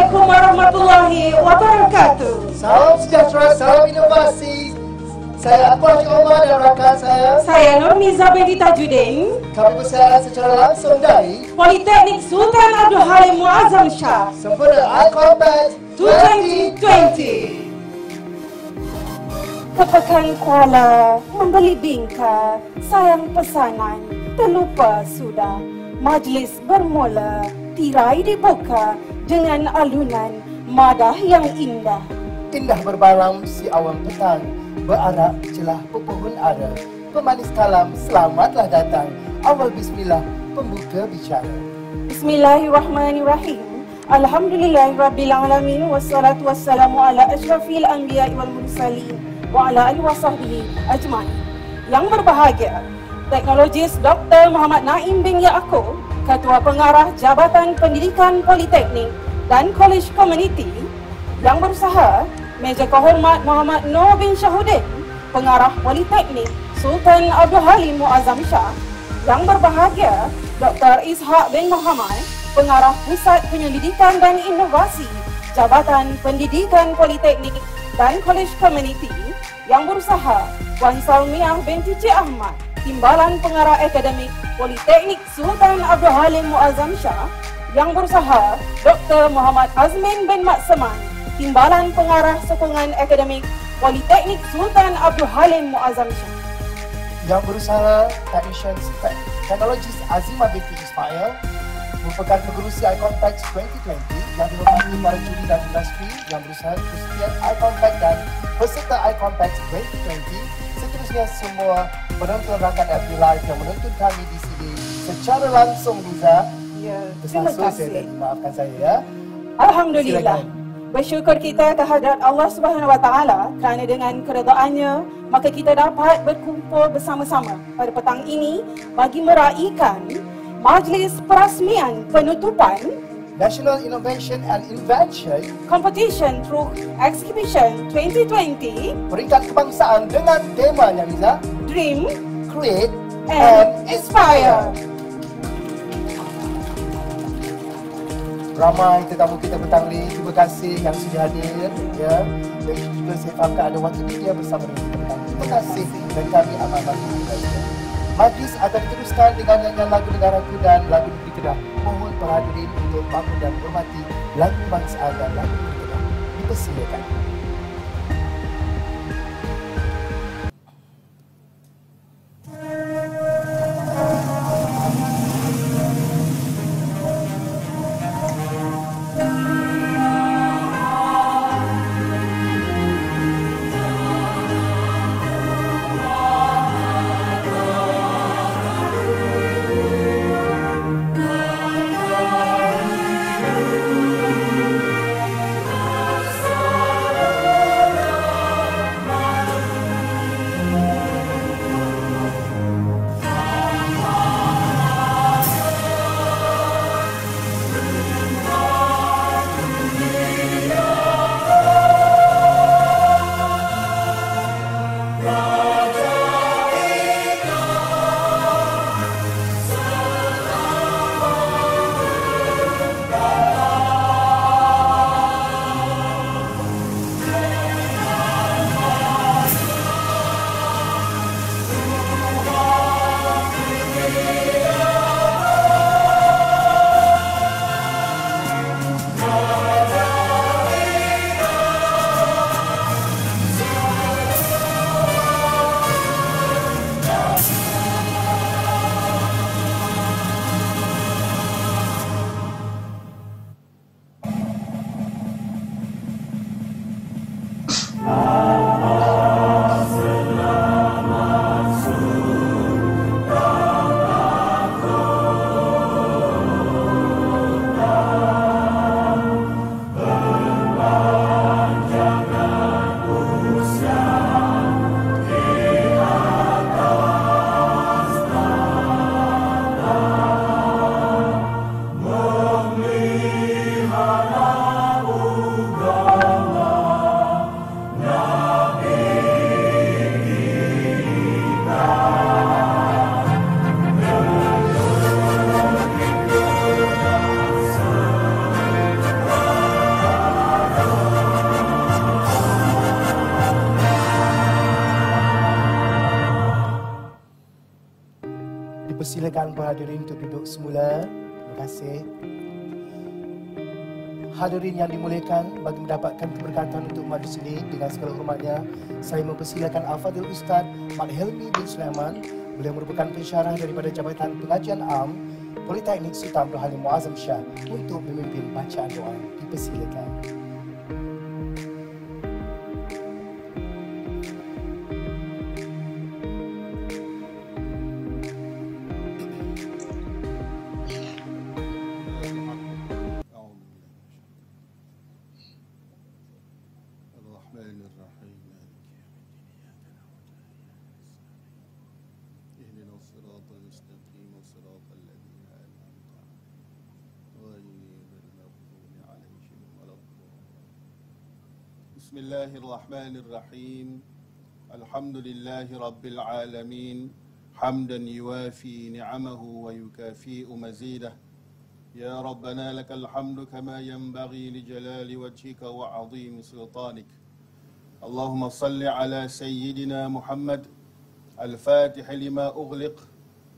Assalamualaikum warahmatullahi wabarakatuh. Salam sejahtera, salam inovasi. Saya Akbar Omar dan rakan Saya Nurmiza binti Tajuddin. Kami bersiaran secara langsung dari Politeknik Sultan Abdul Halim Muazzam Shah. sempena Eye Contact 2020. Kepekan Kuala, membeli bingka, sayang pesanan, terlupa sudah. Majlis bermula, tirai dibuka dengan alunan madah yang indah. Indah berbalam si awan petang, berarak celah pepohon ara. Pemanis kalam, selamatlah datang. Awal bismillah, pembuka bicara. Bismillahirrahmanirrahim. Alhamdulillahirrabbilalamin. Wassalatu wassalamu ala asyrafil anbiya'i wal mursalin wa ala alihi wa sahbihi ajma'in. Yang berbahagia, Teknologis Dr. Muhammad Naim bin Yaakob, Ketua Pengarah Jabatan Pendidikan Politeknik dan Kolej Komuniti. Yang berusaha, Meja Kehormat Muhammad Noor bin Syahuddin, Pengarah Politeknik Sultan Abdul Halim Muazzam Shah. Yang berbahagia, Dr. Ishak bin Muhammad, Pengarah Pusat Penyelidikan dan Inovasi Jabatan Pendidikan Politeknik dan Kolej Komuniti. Yang berusaha, Wan Salmiah binti Cik Ahmad, Timbalan Pengarah Akademik Politeknik Sultan Abdul Halim Muazzam Shah. Yang berusaha, Dr. Muhammad Azmin bin Mat Seman, Timbalan Pengarah Sokongan Akademik Politeknik Sultan Abdul Halim Muazzam Shah. Yang berusaha, Teknologis Azimah binti Ismail, merupakan pengerusi Eye Contact 2020 yang dihormati para juri dan industri yang berusaha kesetiaan Eye Contact dan peserta Eye Contact 2020. Seterusnya semua penonton rakan FB Live yang menonton kami di sini secara langsung, Liza. Ya, terima kasih. Maafkan saya ya. Alhamdulillah. Silakan. Bersyukur kita kehadrat Allah Subhanahu Wa Taala kerana dengan keredaannya maka kita dapat berkumpul bersama-sama pada petang ini bagi meraihkan majlis perasmian penutupan National Innovation and Invention Competition through Exhibition 2020 peringkat kebangsaan dengan tema yang Liza, Dream Create and Inspire. Ramai tetamu kita petang ni, terima kasih yang sudah hadir ya. Dan juga saya fahamkan ada waktu media bersama dengan kita petang. Terima kasih dan kami amat berterima. Majlis akan diteruskan dengan nyanyian lagu negaraku dan lagu negeri Kedah. Mohon para hadirin untuk bangun dan hormati lagu kebangsaan dan lagu negeri Kedah. Dipersilakan. yang berhadirin untuk duduk semula. Terima kasih. Hadirin yang dimuliakan, bagi mendapatkan keberkatan untuk majlis ini, dengan segala hormatnya, saya mempersilakan Al-Fadhil Ustaz Mat Helmi bin Sulaiman. Beliau merupakan pensyarah daripada Jabatan Pengajian Am Politeknik Sultan Abdul Halim Muazzam Shah untuk memimpin bacaan doa. Dipersilakan. Bismillahirrahmanirrahim. Alhamdulillahi Rabbil Alamin. Hamdan yuwafi ni'amahu wa yukafi'u mazidah. Ya Rabbana lakal hamdu kama yanbaghi li jalali wajhika wa 'azimi sultanik. Allahumma salli ala Sayyidina Muhammad al-Fatih lima ughliq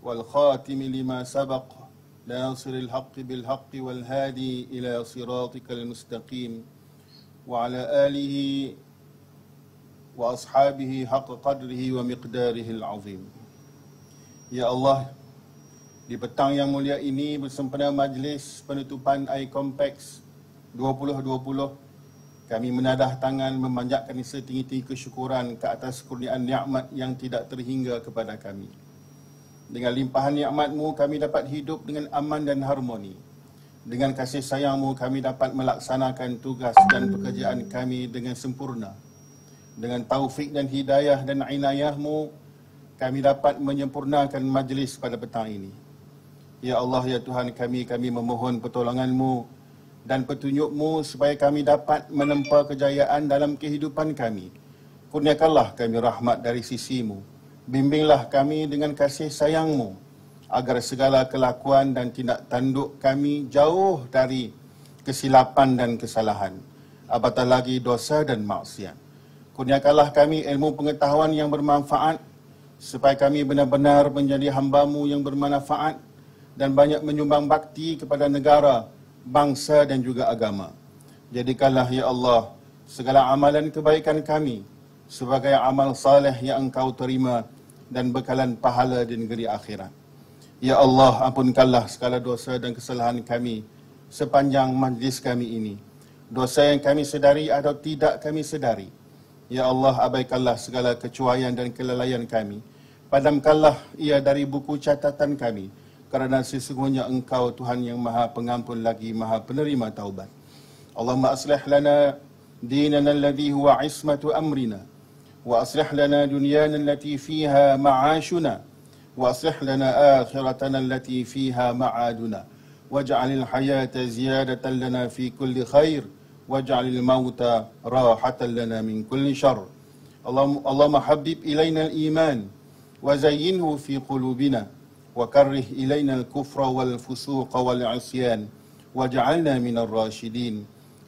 wal khatim lima sabaq nasiril haqqi bil haqqi wal hadi ila siratikal mustaqim. وعلى آله وأصحابه حق قدره ومقداره العظيم. Ya Allah, di petang yang mulia ini bersempena majlis penutupan I-Complex 2020, kami menadah tangan memanjatkan setinggi-tinggi kesyukuran ke atas kurniaan nikmat yang tidak terhingga kepada kami. Dengan limpahan nikmat-Mu kami dapat hidup dengan aman dan harmoni. Dengan kasih sayang-Mu kami dapat melaksanakan tugas dan pekerjaan kami dengan sempurna. Dengan taufik dan hidayah dan inayah-Mu kami dapat menyempurnakan majlis pada petang ini. Ya Allah, ya Tuhan kami memohon pertolongan-Mu dan petunjuk-Mu supaya kami dapat menempa kejayaan dalam kehidupan kami. Kurniakanlah kami rahmat dari sisi-Mu. Bimbinglah kami dengan kasih sayang-Mu agar segala kelakuan dan tindak tanduk kami jauh dari kesilapan dan kesalahan, apatah lagi dosa dan maksiat. Kurniakanlah kami ilmu pengetahuan yang bermanfaat, supaya kami benar-benar menjadi hamba-Mu yang bermanfaat dan banyak menyumbang bakti kepada negara, bangsa dan juga agama. Jadikanlah ya Allah segala amalan kebaikan kami sebagai amal saleh yang Engkau terima dan bekalan pahala di negeri akhirat. Ya Allah, ampunkanlah segala dosa dan kesalahan kami sepanjang majlis kami ini. Dosa yang kami sedari atau tidak kami sedari. Ya Allah, abaikanlah segala kecuaian dan kelalaian kami. Padamkanlah ia dari buku catatan kami. Kerana sesungguhnya Engkau Tuhan yang Maha Pengampun lagi Maha Penerima taubat. Allahumma aslih lana dinana alladhi huwa ismatu amrina. Wa aslih lana dunyana allati fiha ma'ashuna. وأصلح لنا آخرتنا التي فيها معادنا واجعل الحياة زيادة لنا في كل خير واجعل الموت راحة لنا من كل شر اللهم حبب إلينا الإيمان وزينه في قلوبنا وكره إلينا الكفر والفسوق والعصيان واجعلنا من الراشدين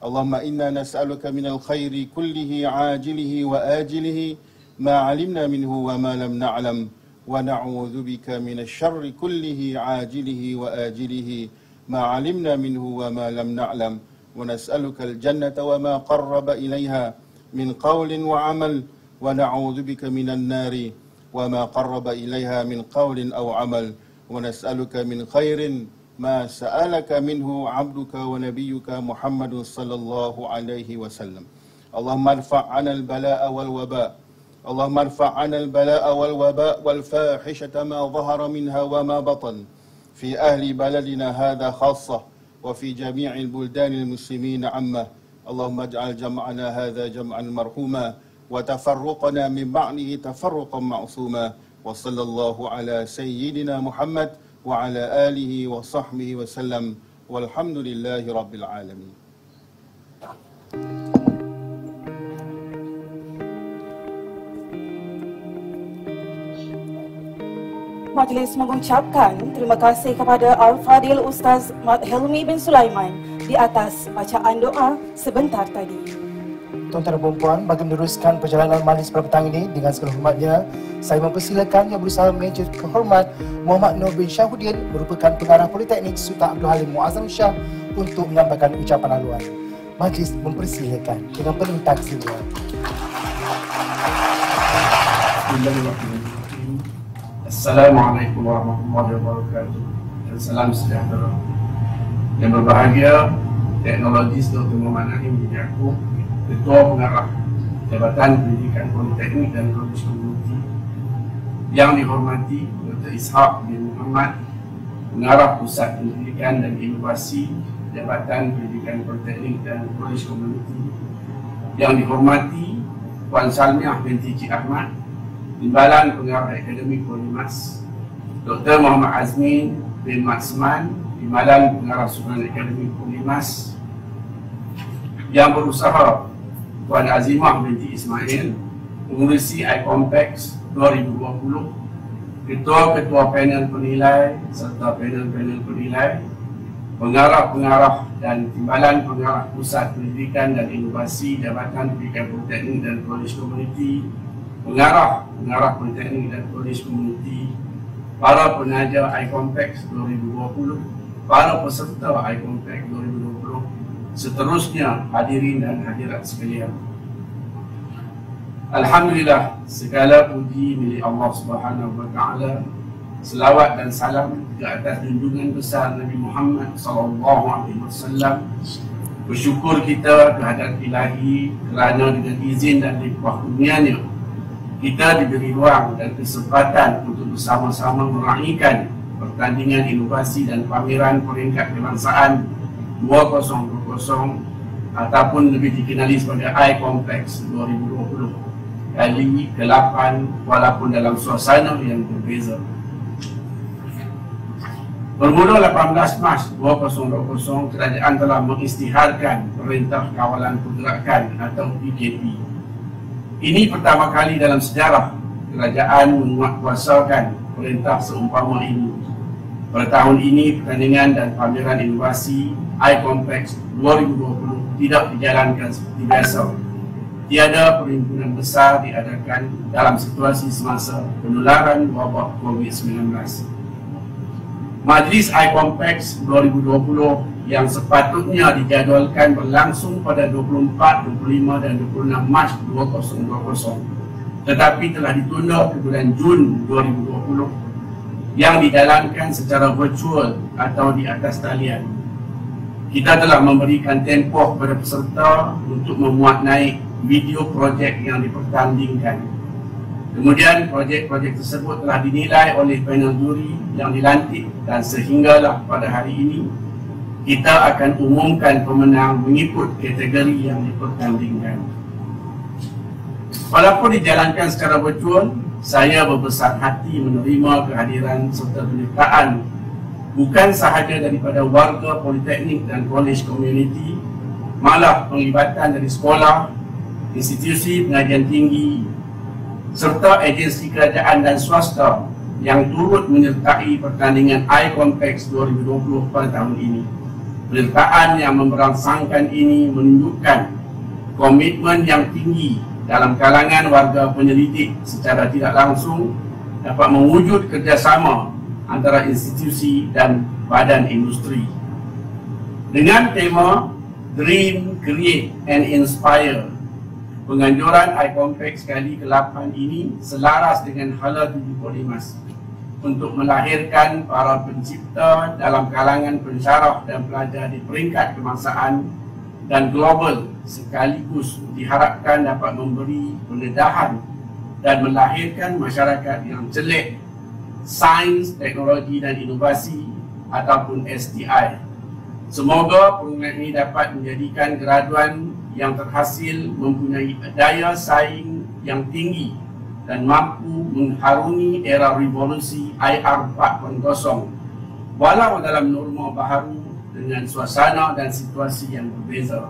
اللهم إنا نسألك من الخير كله عاجله وآجله ما علمنا منه وما لم نعلم ونعوذ بك من الشر كله عاجله وآجله ما علمنا منه وما لم نعلم ونسألك الجنة وما قرب إليها من قول وعمل ونعوذ بك من النار وما قرب إليها من قول أو عمل ونسألك من خير ما سألك منه عبدك ونبيك محمد صلى الله عليه وسلم اللهم ارفع عنا البلاء والوباء اللهم ارفع عنا البلاء والوباء والفاحشة ما ظهر منها وما بطن في أهل بلدنا هذا خاصة وفي جميع البلدان المسلمين عامة اللهم اجعل جمعنا هذا جمعا مرحوما وتفرقنا من بعده تفرقا معصوما وصلى الله على سيدنا محمد وعلى آله وصحبه وسلم والحمد لله رب العالمين. Majlis mengucapkan terima kasih kepada Al-Fadhil Ustaz Mat Helmi bin Sulaiman di atas bacaan doa sebentar tadi. Tuan-tuan dan puan-puan, bagi meneruskan perjalanan majlis pada petang ini dengan segala hormatnya, saya mempersilakan Yang Berusaha Major Kehormat Muhammad Nur bin Syahuddin merupakan pengarah Politeknik Sultan Abdul Halim Muazzam Shah untuk menyampaikan ucapan haluan. Majlis mempersilakan dengan penuh taksinya. Assalamualaikum warahmatullahi wabarakatuh dan salam sejahtera. Yang berbahagia, Teknologis Dr. Muhammad Naim bin Yaakob, Ketua Pengarah Jabatan Pendidikan Politeknik dan Kolej Komuniti. Yang dihormati Dr. Ishaq bin Muhammad, Pengarah Pusat Pendidikan dan Inovasi Jabatan Pendidikan Politeknik dan Kolej Komuniti. Yang dihormati Puan Salmiah binti Cik Ahmad, Timbalan Pengarah Akademik Polimas, Dr. Muhammad Azmin bin Matsman, Timbalan Pengarah Sukan Akademik Polimas. Yang berusaha Puan Azimah binti Ismail, Pengurusi iCompex 2020, Ketua-Ketua Panel Penilai serta Panel-Panel Penilai, Pengarah-pengarah dan Timbalan Pengarah Pusat Pendidikan dan Inovasi Jabatan Pendidikan Politeknik dan Kolej Komuniti, Pengarah-pengarah Politeknik dan Kolej Komuniti, para penaja iCompex 2020, para peserta iCompex 2020, seterusnya hadirin dan hadirat sekalian. Alhamdulillah, segala puji milik Allah Subhanahu wa taala. Selawat dan salam ke atas junjungan besar Nabi Muhammad sallallahu alaihi wasallam. Bersyukur kita kehadrat Ilahi kerana dengan izin dan limpah kurnianya kita diberi ruang dan kesempatan untuk bersama-sama meraihkan pertandingan inovasi dan pameran peringkat kebangsaan 2020 ataupun lebih dikenali sebagai iCompex 2020 kali ke-8 walaupun dalam suasana yang berbeza. Bermula 18 Mac 2020, kerajaan telah mengisytiharkan Perintah Kawalan Pergerakan atau PKP. Ini pertama kali dalam sejarah kerajaan menguatkuasakan perintah seumpama ini. Pada tahun ini, pertandingan dan pameran inovasi iCompex 2020 tidak dijalankan seperti biasa. Tiada perhimpunan besar diadakan dalam situasi semasa penularan wabak COVID-19. Majlis iCompex 2020 yang sepatutnya dijadualkan berlangsung pada 24, 25 dan 26 Mac 2020 tetapi telah ditunda ke bulan Jun 2020 yang dijalankan secara virtual atau di atas talian. Kita telah memberikan tempoh kepada peserta untuk memuat naik video projek yang dipertandingkan. Kemudian projek-projek tersebut telah dinilai oleh panel juri yang dilantik dan sehinggalah pada hari ini kita akan umumkan pemenang mengikut kategori yang dipertandingkan. Walaupun dijalankan secara virtual, saya berbesar hati menerima kehadiran serta penyertaan bukan sahaja daripada warga politeknik dan kolej komuniti, malah penglibatan dari sekolah, institusi pengajian tinggi serta agensi kerajaan dan swasta yang turut menyertai pertandingan iCompex 2020 pada tahun ini. Penyertaan yang memberangsangkan ini menunjukkan komitmen yang tinggi dalam kalangan warga penyelidik secara tidak langsung dapat mewujud kerjasama antara institusi dan badan industri. Dengan tema Dream, Create and Inspire, penganjuran iCompex kali ke-8 ini selaras dengan hala tuju Polimas untuk melahirkan para pencipta dalam kalangan pensyarah dan pelajar di peringkat kebangsaan dan global, sekaligus diharapkan dapat memberi pendedahan dan melahirkan masyarakat yang celik sains, teknologi dan inovasi ataupun STI. Semoga perundangan ini dapat menjadikan graduan yang terhasil mempunyai daya saing yang tinggi dan mampu mengharungi era revolusi IR 4.0 walau dalam norma baharu dengan suasana dan situasi yang berbeza.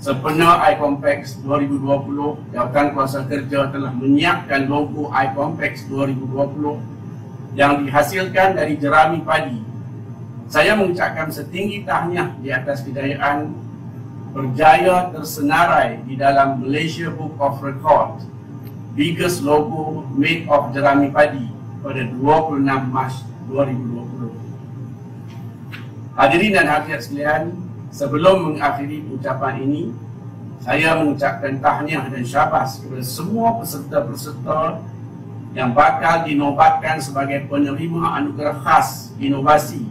Sempena iCompex 2020, Jawatan Kuasa Kerja telah menyiapkan logo iCompex 2020 yang dihasilkan dari jerami padi. Saya mengucapkan setinggi tahniah di atas kejayaan berjaya tersenarai di dalam Malaysia Book of Record, biggest logo made of jerami padi pada 26 Mac 2020. Hadirin dan hadirat sekalian, sebelum mengakhiri ucapan ini, saya mengucapkan tahniah dan syabas kepada semua peserta-peserta yang bakal dinobatkan sebagai penerima anugerah khas inovasi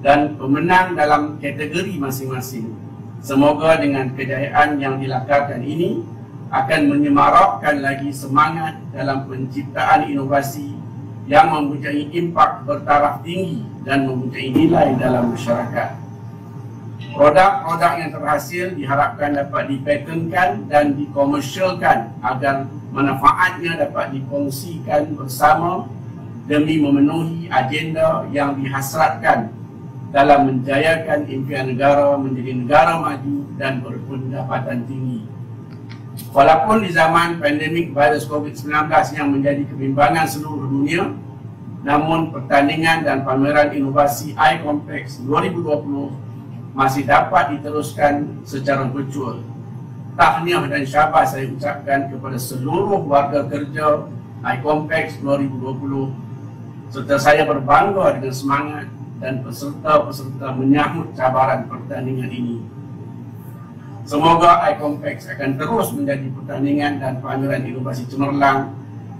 dan pemenang dalam kategori masing-masing. Semoga dengan kejayaan yang dilakarkan ini akan menyemarakkan lagi semangat dalam penciptaan inovasi yang mempunyai impak bertaraf tinggi dan mempunyai nilai dalam masyarakat. Produk-produk yang terhasil diharapkan dapat dipatenkan dan dikomersialkan agar manfaatnya dapat dikongsikan bersama demi memenuhi agenda yang dihasratkan dalam menjayakan impian negara menjadi negara maju dan berpendapatan tinggi. Walaupun di zaman pandemik virus COVID-19 yang menjadi kebimbangan seluruh dunia, namun pertandingan dan pameran inovasi iCompex 2020 masih dapat diteruskan secara virtual. Tahniah dan syabas saya ucapkan kepada seluruh warga kerja iCompex 2020 serta saya berbangga dengan semangat dan peserta-peserta menyambut cabaran pertandingan ini. Semoga iCompex akan terus menjadi pertandingan dan pameran inovasi cemerlang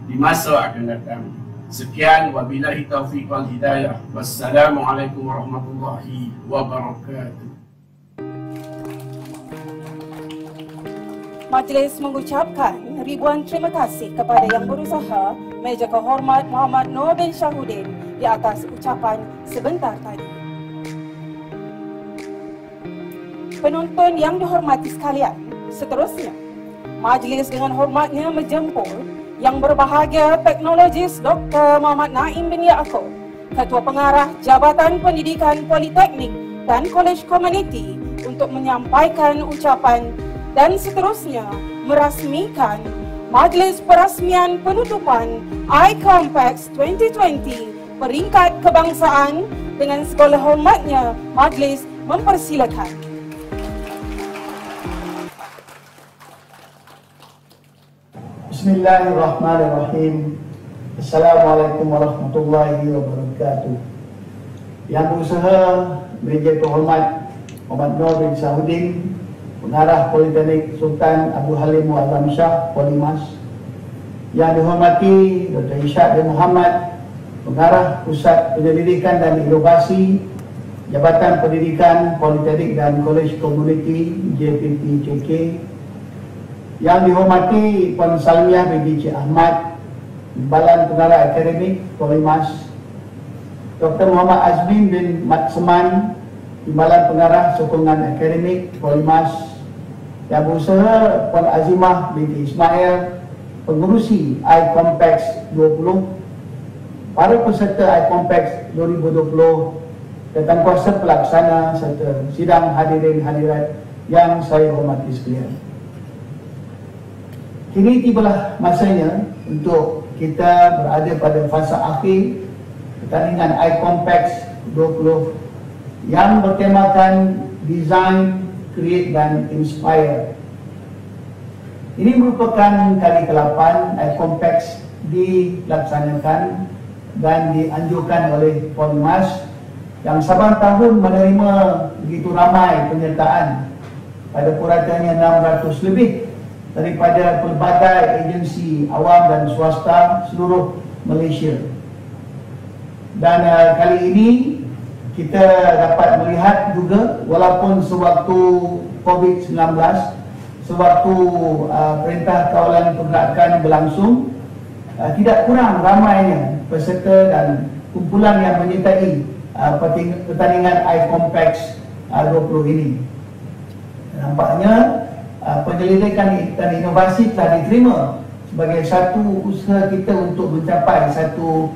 di masa akan datang. Sekian, wabillahi taufiq wal hidayah. Wassalamualaikum warahmatullahi wabarakatuh. Majlis mengucapkan ribuan terima kasih kepada Yang Berusaha Meja Kehormat Muhammad Noor bin Shahudin di atas ucapan sebentar tadi. Penonton yang dihormati sekalian, seterusnya majlis dengan hormatnya menjemput Yang Berbahagia Teknologis Dr. Muhammad Naim bin Yaakob, Ketua Pengarah Jabatan Pendidikan Politeknik dan Kolej Komuniti untuk menyampaikan ucapan dan seterusnya merasmikan majlis perasmian penutupan iCompex 2020 peringkat kebangsaan. Dengan segala hormatnya, majlis mempersilakan. Bismillahirrahmanirrahim. Assalamualaikum warahmatullahi wabarakatuh. Yang Berusaha Meja Kehormat Muhammad Noor bin Shahudin, Pengarah Politeknik Sultan Abu Halim Muazzam Shah Polimas. Yang dihormati Dr. Ishak bin Muhammad, Pengarah Pusat Penyelidikan dan Inovasi Jabatan Pendidikan Politeknik dan Kolej Komuniti JPT-JK. Yang dihormati Puan Salmiah binti Cik Ahmad, Timbalan Pengarah Akademik Polimas. Dr. Muhammad Azmin bin Mat Seman, Timbalan Pengarah Sokongan Akademik Polimas. Yang Berusaha Puan Azimah binti Ismail, Pengurusi iCompex 20. Para peserta iCompex 2020, Ketuankuasa Pelaksana serta sidang hadirin hadirat yang saya hormati sekalian. Kini tibalah masanya untuk kita berada pada fasa akhir pertandingan iCompex 20 yang bertemakan Design, Create dan Inspire. Ini merupakan kali ke-8 iCompex dilaksanakan dan dianjurkan oleh Polimas yang saban tahun menerima begitu ramai penyertaan, pada puratannya 600 lebih daripada pelbagai agensi awam dan swasta seluruh Malaysia. Dan kali ini kita dapat melihat juga, walaupun sewaktu COVID-19, sewaktu Perintah Kawalan Pergerakan berlangsung, tidak kurang ramainya peserta dan kumpulan yang menyertai pertandingan iCompex 20 ini. Nampaknya penyelidikan dan inovasi telah diterima sebagai satu usaha kita untuk mencapai satu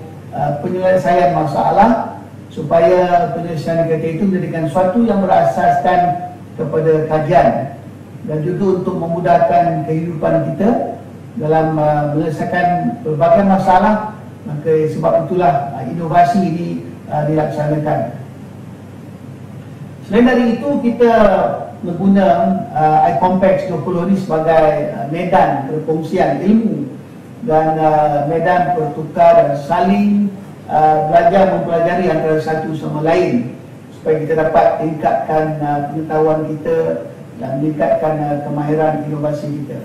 penyelesaian masalah, supaya penyelesaian kita itu menjadikan suatu yang berasaskan kepada kajian dan juga untuk memudahkan kehidupan kita dalam menyelesaikan berbagai masalah. Maka sebab itulah inovasi ini dilaksanakan. Selain dari itu, kita mengguna iCompex 20 ini sebagai medan perkongsian ilmu dan medan bertukar dan saling belajar mempelajari antara satu sama lain supaya kita dapat tingkatkan pengetahuan kita dan meningkatkan kemahiran inovasi kita.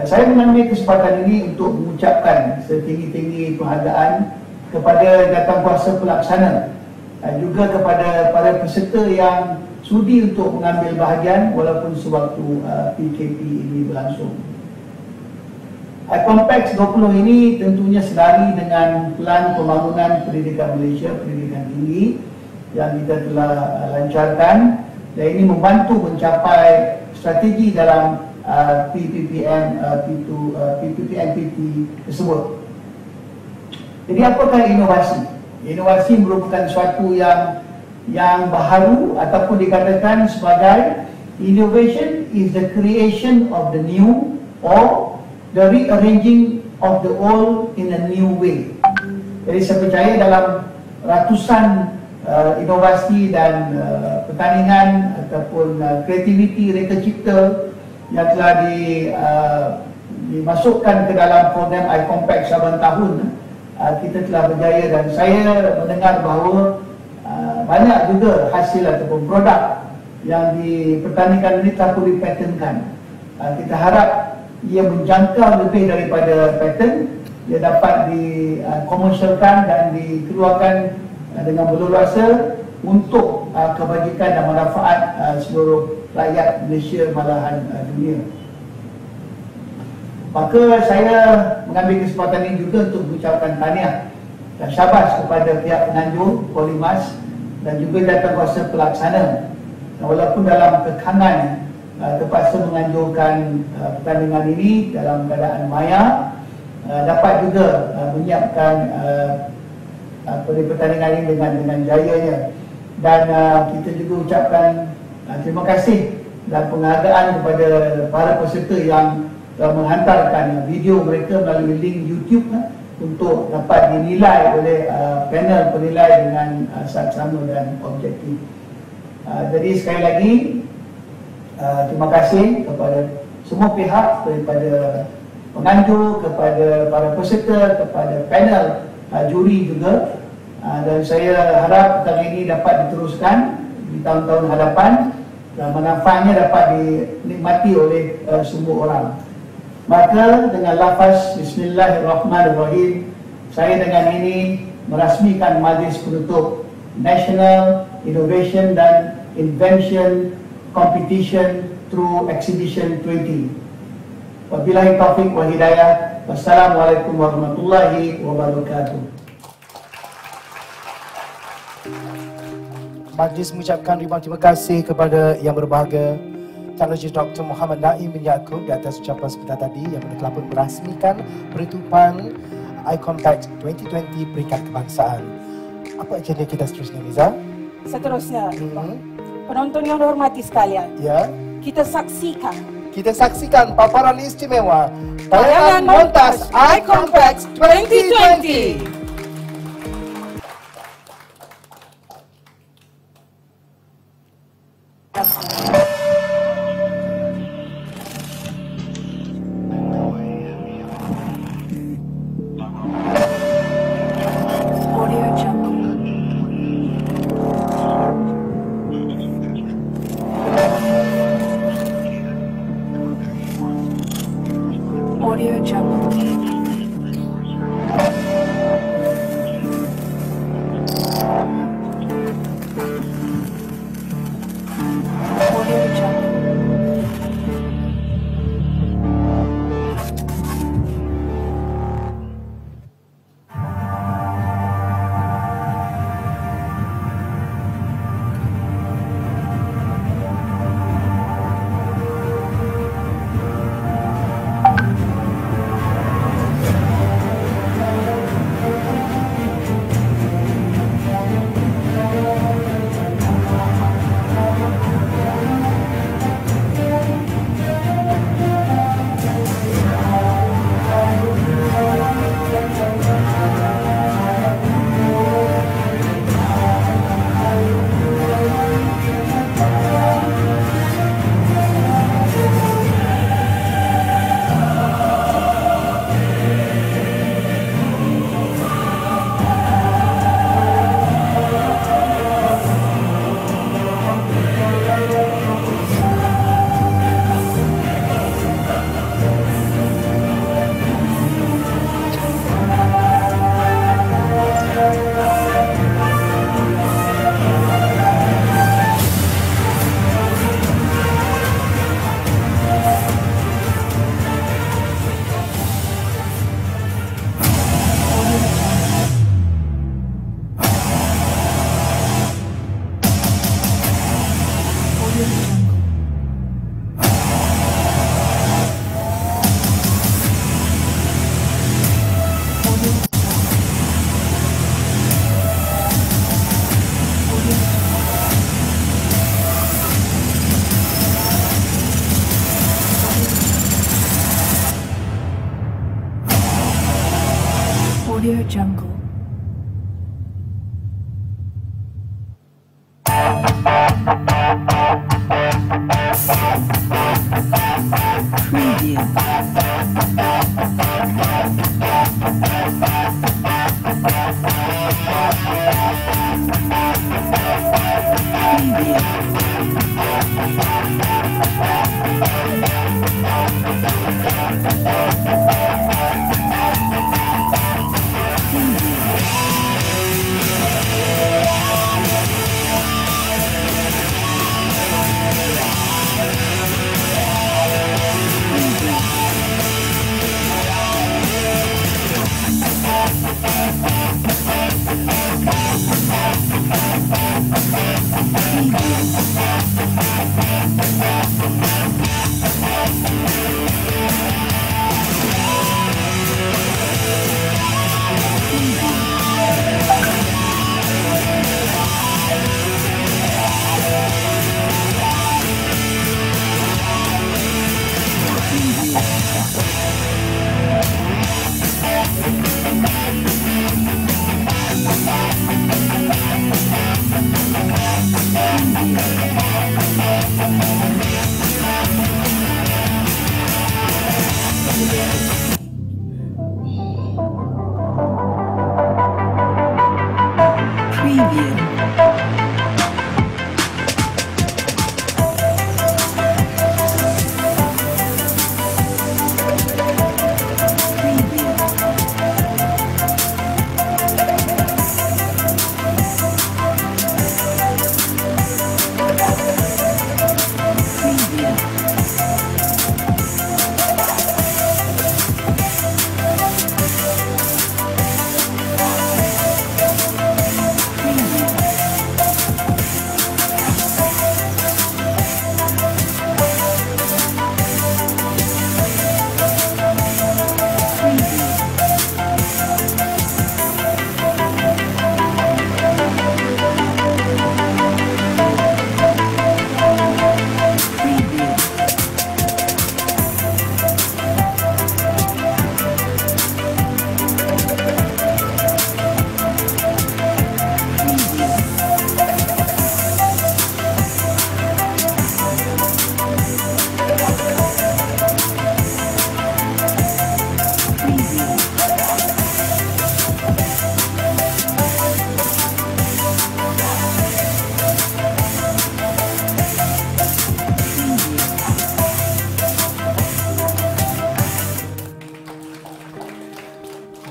Saya mengambil kesempatan ini untuk mengucapkan setinggi-tinggi penghargaan kepada jawatankuasa pelaksana, juga kepada para peserta yang sudi untuk mengambil bahagian walaupun sewaktu PKP ini berlangsung. iCompex 20 ini tentunya selari dengan Pelan Pembangunan Pendidikan Malaysia, pendidikan tinggi yang kita telah lancarkan, dan ini membantu mencapai strategi dalam PPPNPT tersebut. Jadi apakah inovasi? Inovasi merupakan sesuatu yang baharu ataupun dikatakan sebagai innovation is the creation of the new or the rearranging of the old in a new way. Jadi saya percaya dalam ratusan inovasi dan pertandingan ataupun kreativiti reka cipta yang telah dimasukkan ke dalam program iCompex 7 tahun, kita telah berjaya, dan saya mendengar bahawa banyak juga hasil ataupun produk yang di pertandingan ini telah dipatentkan. Kita harap ia menjangkau lebih daripada patent, ia dapat dikomersialkan dan dikeluarkan dengan berleluasa untuk kebajikan dan manfaat seluruh rakyat Malaysia malahan dunia. Maka saya mengambil kesempatan ini juga untuk mengucapkan tahniah dan syabas kepada pihak penganjur Polimas dan juga jawatankuasa pelaksana. Walaupun dalam kekangan terpaksa menganjurkan pertandingan ini dalam keadaan maya, dapat juga menyiapkan pertandingan ini dengan jayanya. Dan kita juga ucapkan terima kasih dan penghargaan kepada para peserta yang telah menghantarkan video mereka melalui link YouTube untuk dapat dinilai oleh panel penilai dengan saksama dan objektif. Jadi sekali lagi terima kasih kepada semua pihak, daripada penganjur, kepada para peserta, kepada panel juri juga, dan saya harap pertandingan ini dapat diteruskan di tahun-tahun hadapan dan manfaatnya dapat dinikmati oleh semua orang. Maka dengan lafaz Bismillahirrahmanirrahim, saya dengan ini merasmikan majlis penutup National Innovation dan Invention Competition through Exhibition 20. Wabillahi taufiq wal hidayah. Wassalamualaikum warahmatullahi wabarakatuh. Majlis mengucapkan ribuan terima kasih kepada yang berbahagia Teknologi Dr. Muhammad Naim bin Yaakob di atas ucapan sebentar tadi yang telah pun merasmikan penutupan iCompex 2020 peringkat kebangsaan. Apa agenda kita seterusnya, Miza? Seterusnya, penonton yang dihormati sekalian, Ya. kita saksikan paparan istimewa tayangan montas iCompex 2020. Audio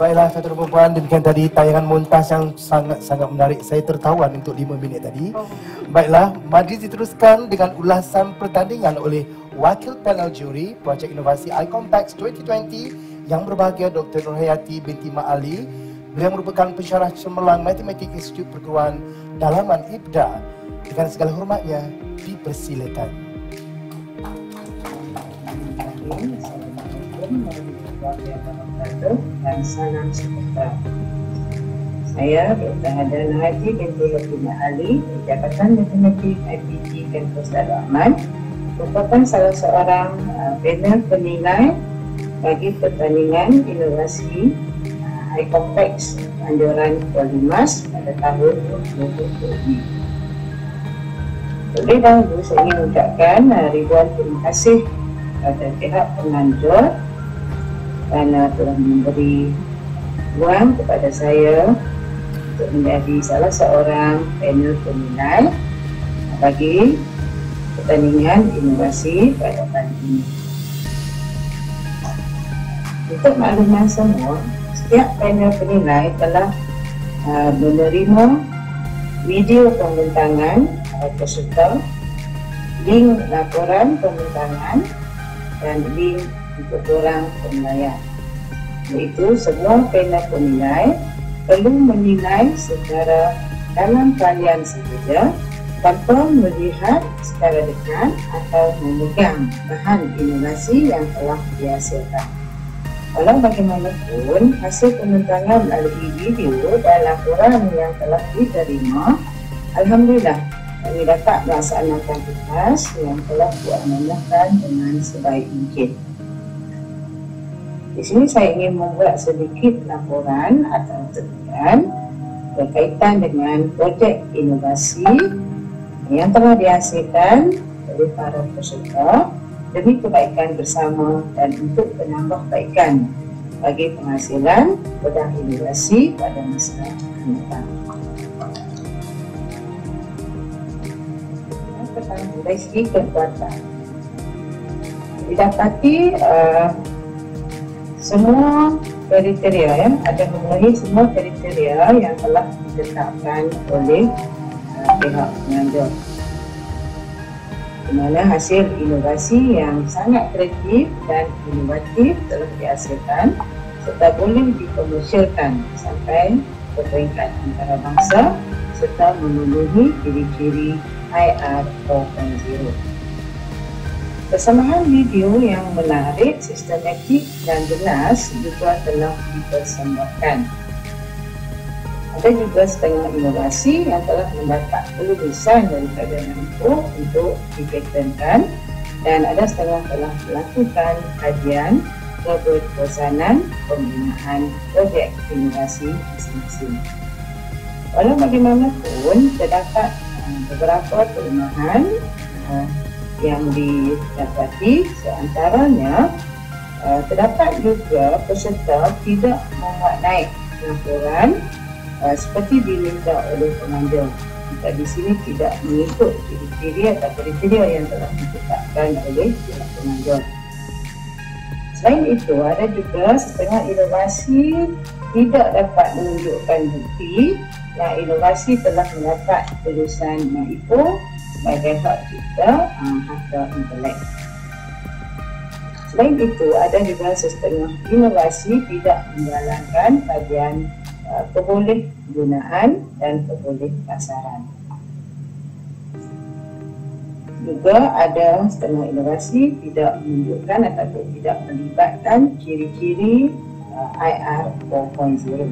Baiklah, saudara perempuan, demikian tadi tayangan montas yang sangat-sangat menarik. Saya tertawan untuk 5 minit tadi. Baiklah, majlis diteruskan dengan ulasan pertandingan oleh Wakil Panel Juri Projek Inovasi iCompex 2020 yang berbahagia Dr. Nurhayati binti Ma'ali. Beliau merupakan pensyarah cemerlang Matematik Institut Perguruan Dalaman IPDA. Dengan segala hormatnya, dipersilakan. Dan salam sejahtera. Saya Dr. Hadan Haji binti Hatimah Ali, Jabatan Matematik IPG Kampus Darul Aman, merupakan salah seorang panel penilai bagi pertandingan inovasi iCompex Anjuran Polimas pada tahun 2020 ini. Terlebih dahulu saya ingin mengucapkan ribuan terima kasih kepada pihak penganjur kerana telah memberi ruang kepada saya untuk menjadi salah seorang panel penilai bagi pertandingan inovasi pada kali ini. Untuk makluman semua, setiap panel penilai telah menerima video pembintangan peserta, link laporan pembintangan dan link untuk orang penilaian. Iaitu semua panel penilai perlu menilai secara dalam talian sahaja tanpa melihat secara dekat atau memegang bahan inovasi yang telah dihasilkan. Walau bagaimanapun, hasil pembintangan melalui video dan laporan yang telah diterima, alhamdulillah kami dapat melaksanakan tugas yang telah diamanahkan dengan sebaik mungkin. Di sini saya ingin membuat sedikit laporan atau temuan berkaitan dengan projek inovasi yang telah dihasilkan oleh para peserta demi kebaikan bersama dan untuk penambahbaikan bagi penghasilan bedah inovasi pada masa akan datang. Yang pertama, dari segi kekuatan, didapati semua kriteria ada memenuhi semua kriteria yang telah ditetapkan oleh pihak penganjur, di mana hasil inovasi yang sangat kreatif dan inovatif telah dihasilkan serta boleh dikomersialkan sampai ke peringkat antarabangsa serta memenuhi ciri-ciri IR 4.0. Persembahan video yang menarik, sistematik dan jelas juga telah dipersembahkan. Ada juga setengah inovasi yang telah mendapat kelulusan daripada NAMPO untuk dipatenkan, dan ada setengah telah melakukan kajian keberkesanan pembinaan projek inovasi masing-masing. Walau bagaimanapun, terdapat beberapa kelemahan yang didapati, seantaranya terdapat juga peserta tidak memuat naik laporan seperti diminta oleh penganjur. Jika di sini tidak mengikut ciri-ciri atau kriteria yang telah ditetapkan oleh pihak penganjur. Selain itu, ada juga setengah inovasi tidak dapat menunjukkan bukti yang inovasi telah mendapat kelulusan MAIPO sebagai hak cipta harta intelek. Selain itu, ada juga setengah inovasi tidak menjalankan kajian kebolehgunaan dan kebolehpasaran. Juga ada setengah inovasi tidak menunjukkan ataupun tidak melibatkan ciri-ciri IR 4.0.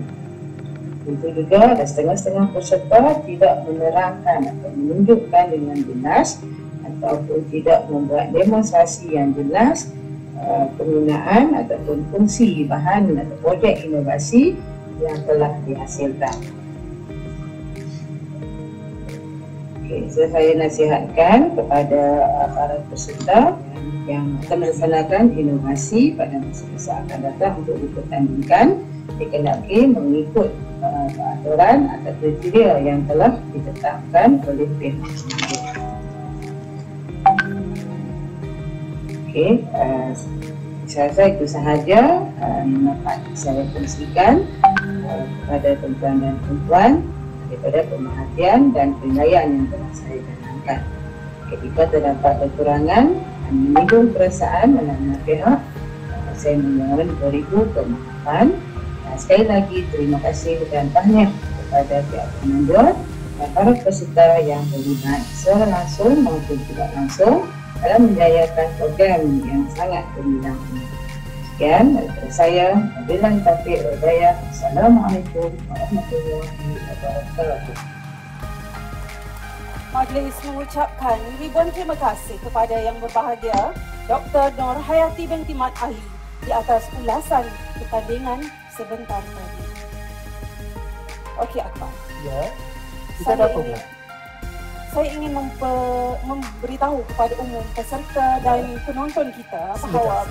Itu juga ada setengah-setengah peserta tidak menerangkan atau menunjukkan dengan jelas ataupun tidak membuat demonstrasi yang jelas penggunaan ataupun fungsi bahan atau projek inovasi yang telah dihasilkan. Saya nasihatkan kepada para peserta yang akan melaksanakan inovasi pada masa akan datang untuk dipertandingkan, dikenali mengikut peraturan atau kriteria yang telah ditetapkan oleh pihak penganjur. Saya rasa itu sahaja yang dapat saya kongsikan kepada tuan-tuan dan puan daripada pemerhatian dan penilaian yang telah saya jalankan. Ketika terdapat kekurangan dan menyinggung perasaan mana-mana pihak, saya memohon beribu kemaafan. Sekali lagi terima kasih dan tahniah kepada pihak penganjur dan para peserta yang terlibat secara langsung maupun tidak langsung dalam menjayakan program yang sangat gemilang ini. Sekian daripada saya. Wabillahi taufiq wal hidayah. Assalamualaikum warahmatullahi wabarakatuh. Majlis mengucapkan ribuan terima kasih kepada yang berbahagia Dr. Nur Hayati binti Mat Ali di atas ulasan pertandingan sebentar tadi. Okey, Akbar. Ya, kita ada apa pula? Saya ingin memberitahu kepada umum peserta dan penonton kita bahawa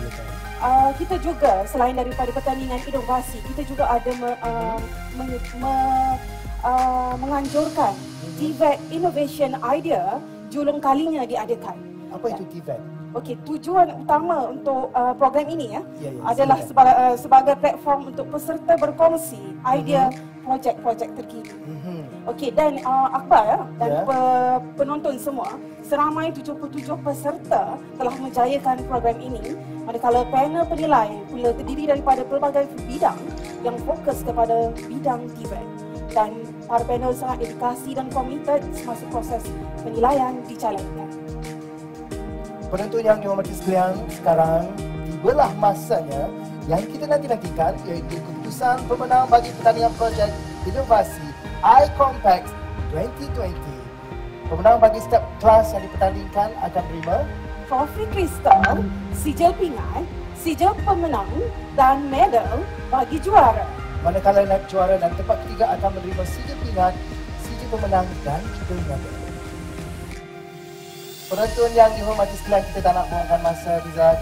kita juga selain daripada pertandingan inovasi, kita juga ada menganjurkan TVET Innovation Idea julung kalinya diadakan. Apa itu TVET? Okey, tujuan utama untuk program ini adalah sebagai platform untuk peserta berkongsi idea projek-projek terkini. Okey, dan Akbar dan penonton semua, seramai 77 peserta telah menjayakan program ini, manakala panel penilai pula terdiri daripada pelbagai bidang yang fokus kepada bidang TVET, dan para panel sangat dedikasi dan komited semasa proses penilaian dicalonkan. Penonton yang dihormati sekalian, sekarang tibalah masanya yang kita nantikan, iaitu keputusan pemenang bagi pertandingan projek inovasi iCompax 2020. Pemenang bagi setiap kelas yang dipertandingkan akan menerima trofi kristal, sijil pingat, sijil pemenang dan medal bagi juara. Manakala naib juara dan tempat ketiga akan menerima sijil pingat, sijil pemenang dan juga medal. Penonton yang dihormati sekalian, kita tak nak buangkan masa, Riza.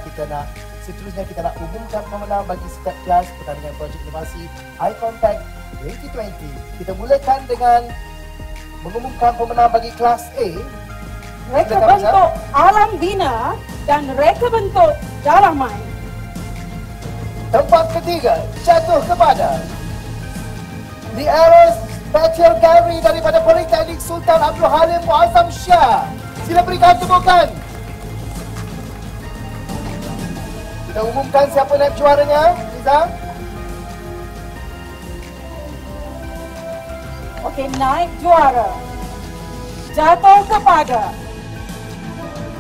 Seterusnya kita nak umumkan pemenang bagi setiap kelas pertandingan projek inovasi Eye Contact 2020. Kita mulakan dengan mengumumkan pemenang bagi kelas A. Reka bentuk alam bina dan reka bentuk dalaman. Tempat ketiga jatuh kepada The Aeros Bachelor Gallery daripada Politeknik Sultan Abdul Halim Muazzam Shah. Sila berikan tepukan. Kita umumkan siapa naib juaranya, Liza. Okey, naib juara jatuh kepada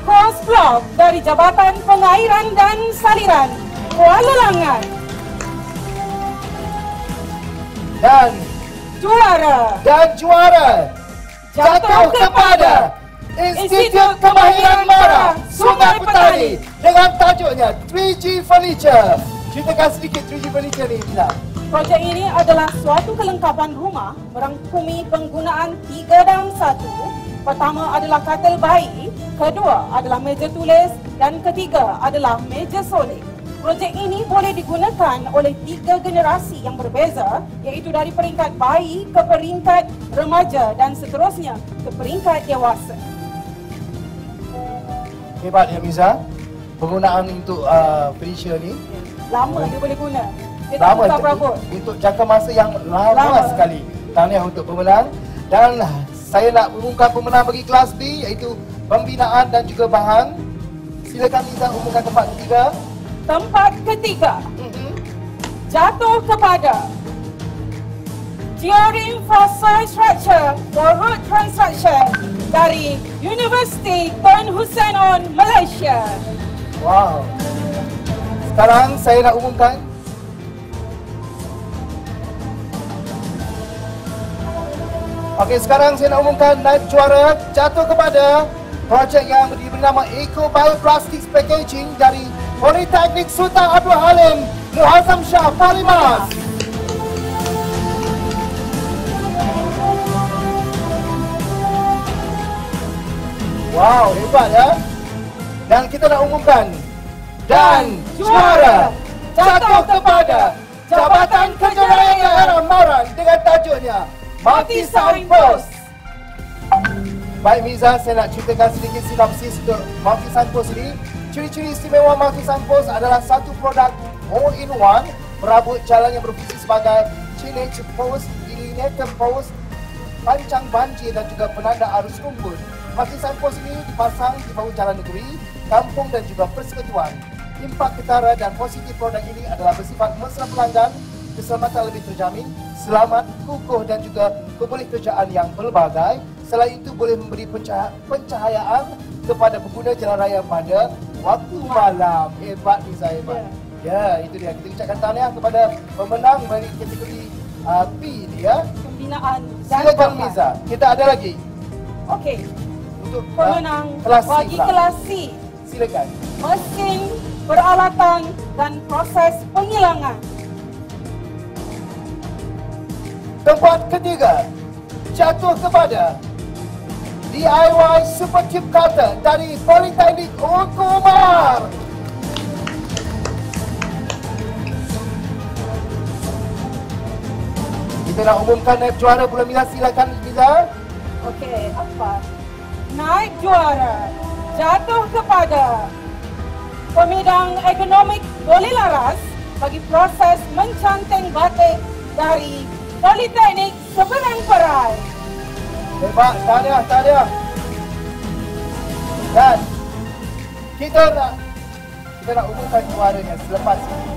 Cross Block dari Jabatan Pengairan dan Saliran Kuala Langat. Dan juara jatuh kepada Institut Kemahiran Mara Sungai Petani dengan tajuknya 3G Furniture. Ceritakan sedikit 3G Furniture ni, Liza. Projek ini adalah suatu kelengkapan rumah merangkumi penggunaan 3 dalam 1. Pertama adalah katil bayi, kedua adalah meja tulis dan ketiga adalah meja solik. Projek ini boleh digunakan oleh 3 generasi yang berbeza, iaitu dari peringkat bayi ke peringkat remaja dan seterusnya ke peringkat dewasa. Hebat ya, Miza. Penggunaan untuk furniture ni Lama dia boleh guna. Dia tak lama buka perabot. untuk jangka masa yang lama sekali. Tahniah untuk pemenang. Dan saya nak umumkan pemenang bagi kelas B, iaitu pembinaan dan juga bahan. Silakan Miza umumkan tempat ketiga. Tempat ketiga jatuh kepada Theory for Soil Structure for Road Construction dari Universiti Tun Hussein On, Malaysia. Wow. Sekarang saya nak umumkan sekarang saya nak umumkan naib juara jatuh kepada projek yang bernama Eco Bioplastics Packaging dari Politeknik Sultan Abdul Halim Muazzam Shah, Palimas. Wow, hebat ya. Dan kita nak umumkan dan juara jatuh kepada Jabatan Kejarayaan Daerah Maran dengan tajuknya Multi-Sound Post. Baik Miza, saya nak ceritakan sedikit sinopsis untuk Multi-Sound Post ini. Ciri-ciri istimewa Multi-Sound Post adalah satu produk all-in-one, perabot jalan yang berfungsi sebagai chainage post, delineator post, pancang banjir dan juga penanda arus rumput. Multi-Sound Post ini dipasang di bahu jalan negeri, kampung dan juga persekutuan. Impak ketara dan positif produk ini adalah bersifat mesra pelanggan, keselamatan lebih terjamin, selamat, kukuh dan juga kebolehkerjaan yang pelbagai. Selain itu boleh memberi pencahayaan kepada pengguna jalan raya pada waktu malam. Hebat Liza, hebat. Ya, itu dia. Kita ucapkan tahniah kepada pemenang dari kategori B ni ya. Pembinaan. Silakan Liza. Kita ada lagi. Okey. Untuk Pemenang kelas C bagi pula. kelas C. Silakan. Mesin, peralatan dan proses penghilangan. Tempat ketiga jatuh kepada DIY Super Tube Cutter dari Politeknik Ungku Umar. Kita nak umumkan naib juara pula Miza. Silakan Miza. Okey, apa? Naib juara jatuh kepada Pemidang Ekonomik Boleh Laras bagi proses mencanting batik dari Politeknik Seberang Perai. Hebat, tahniah. Dan kita nak umumkan juaranya selepas ini.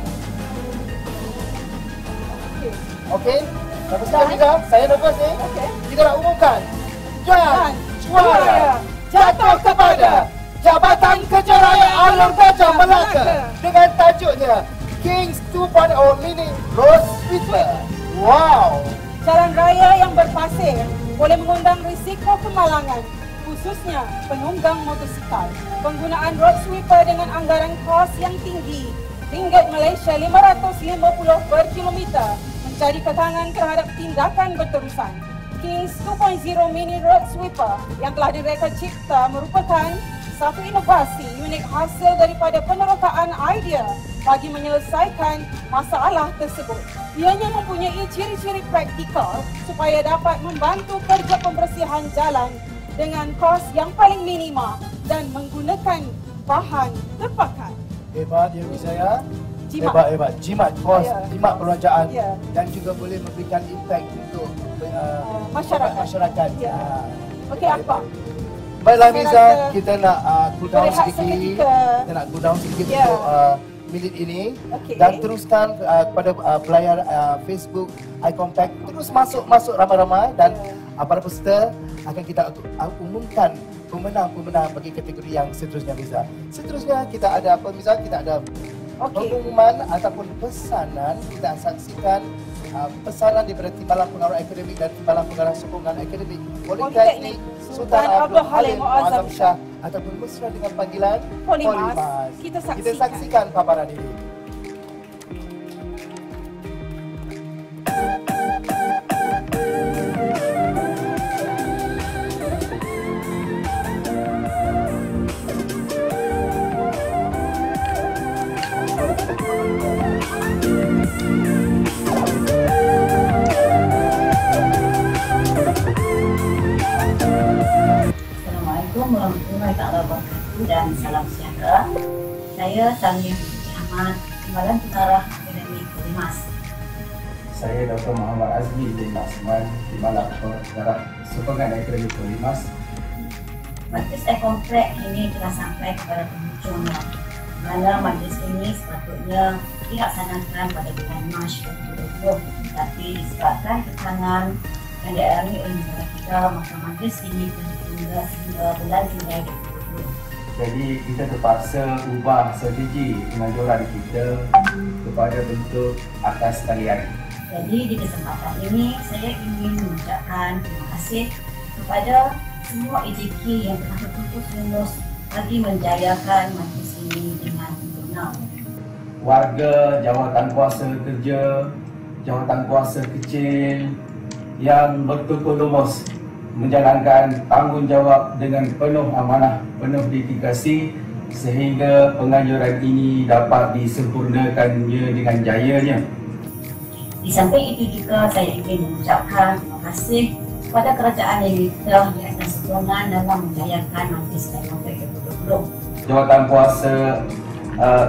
Okey? Nervous tak Miza? Saya nervous ni. Okey. Kita nak umumkan. Dan juara jatuh kepada Jabatan Kejarayaan Alor Gajah Melaka dengan tajuknya Kings 2.0 Mini Road Sweeper. Wow. Jalan raya yang berpasir boleh mengundang risiko kemalangan, khususnya penunggang motosikal. Penggunaan road sweeper dengan anggaran kos yang tinggi, ringgit Malaysia 550 per kilometer, menjadi kekangan terhadap tindakan berterusan. Kings 2.0 Mini Road Sweeper yang telah direka cipta merupakan satu inovasi unik hasil daripada penerokaan idea bagi menyelesaikan masalah tersebut. Ianya mempunyai ciri-ciri praktikal supaya dapat membantu kerja pembersihan jalan dengan kos yang paling minima dan menggunakan bahan terpakai. Hebat ya Wisaya. Jimat. Hebat. Jimat kos, jimat perbelanjaan dan juga boleh memberikan impact untuk masyarakat. Okey, apa? Baiklah Saya Miza, rasa kita nak cool down berehat sedikit. seketika. Kita nak cool down sedikit Ya. untuk minit ini Okey. dan teruskan kepada pelayar Facebook iContact, terus masuk ramai-ramai dan para peserta akan kita umumkan pemenang-pemenang bagi kategori yang seterusnya Miza. Seterusnya kita ada apa Miza? Kita ada pengumuman ataupun pesanan. Kita saksikan pesanan daripada Timbalan Pengarah Akademik dan Timbalan Pengarah Sokongan Akademik Politeknik Sultan Abdul Halim Muazzam Shah ataupun mesra dengan panggilan Polimas. Kita saksikan paparan ini. Assalamualaikum warahmatullahi wabarakatuh dan salam sejahtera. Saya Tania Ahmad, Timbalan Pengarah Akademik Polimas. Saya Dr. Muhammad Azmi bin Nasman, Timbalan Pengarah Sokongan Akademik Polimas. Majlis e-komplek ini telah sampai kepada penghujungnya. Mana majlis ini sepatutnya dilaksanakan pada bulan Mac 2020, tetapi disebabkan tekanan yang dialami oleh negara kita, maka majlis ini tertunda hingga bulan Julai 2020. Jadi kita terpaksa ubah strategi penganjuran kita kepada bentuk atas talian. Jadi di kesempatan ini saya ingin mengucapkan terima kasih kepada semua EJK yang telah bertumpuk lulus bagi menjayakan majlis ini dengan sempurna. Warga jawatan kuasa kerja, jawatan kuasa kecil yang bertumpuk lumus menjalankan tanggungjawab dengan penuh amanah, penuh dedikasi sehingga penganjuran ini dapat disempurnakannya dengan jayanya. Di samping itu juga saya ingin mengucapkan terima kasih kepada kerajaan Amerika di atas sokongan dalam menjayakan majlis e-komplek 2020. Jawatan kuasa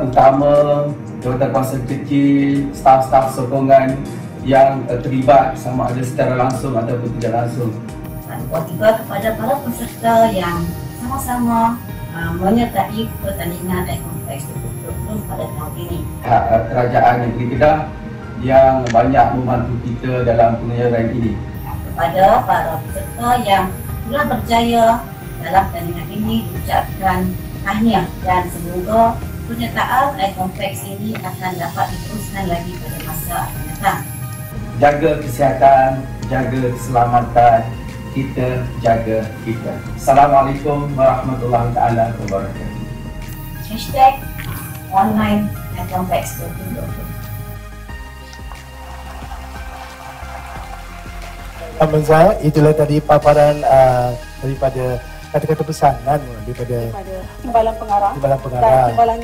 utama, jawatan kuasa kecil, staf-staf sokongan yang terlibat sama ada secara langsung ataupun tidak langsung. Dan juga kepada para peserta yang sama-sama menyertai pertandingan e-komplek 2020 pada tahun ini. Kerajaan Negeri Kedah yang banyak membantu kita dalam penganjuran ini. Kepada para peserta yang telah berjaya dalam pertandingan ini diucapkan tahniah dan semoga penyertaan e-kompleks ini akan dapat diteruskan lagi pada masa akan datang. Jaga kesihatan, jaga keselamatan, kita jaga kita. Assalamualaikum warahmatullahi taala wabarakatuh. #online e-kompleks 2020. Amazah, itulah tadi paparan daripada kata-kata pesanan daripada Timbalan Pengarah Timbalan dan Pengarah. Timbalan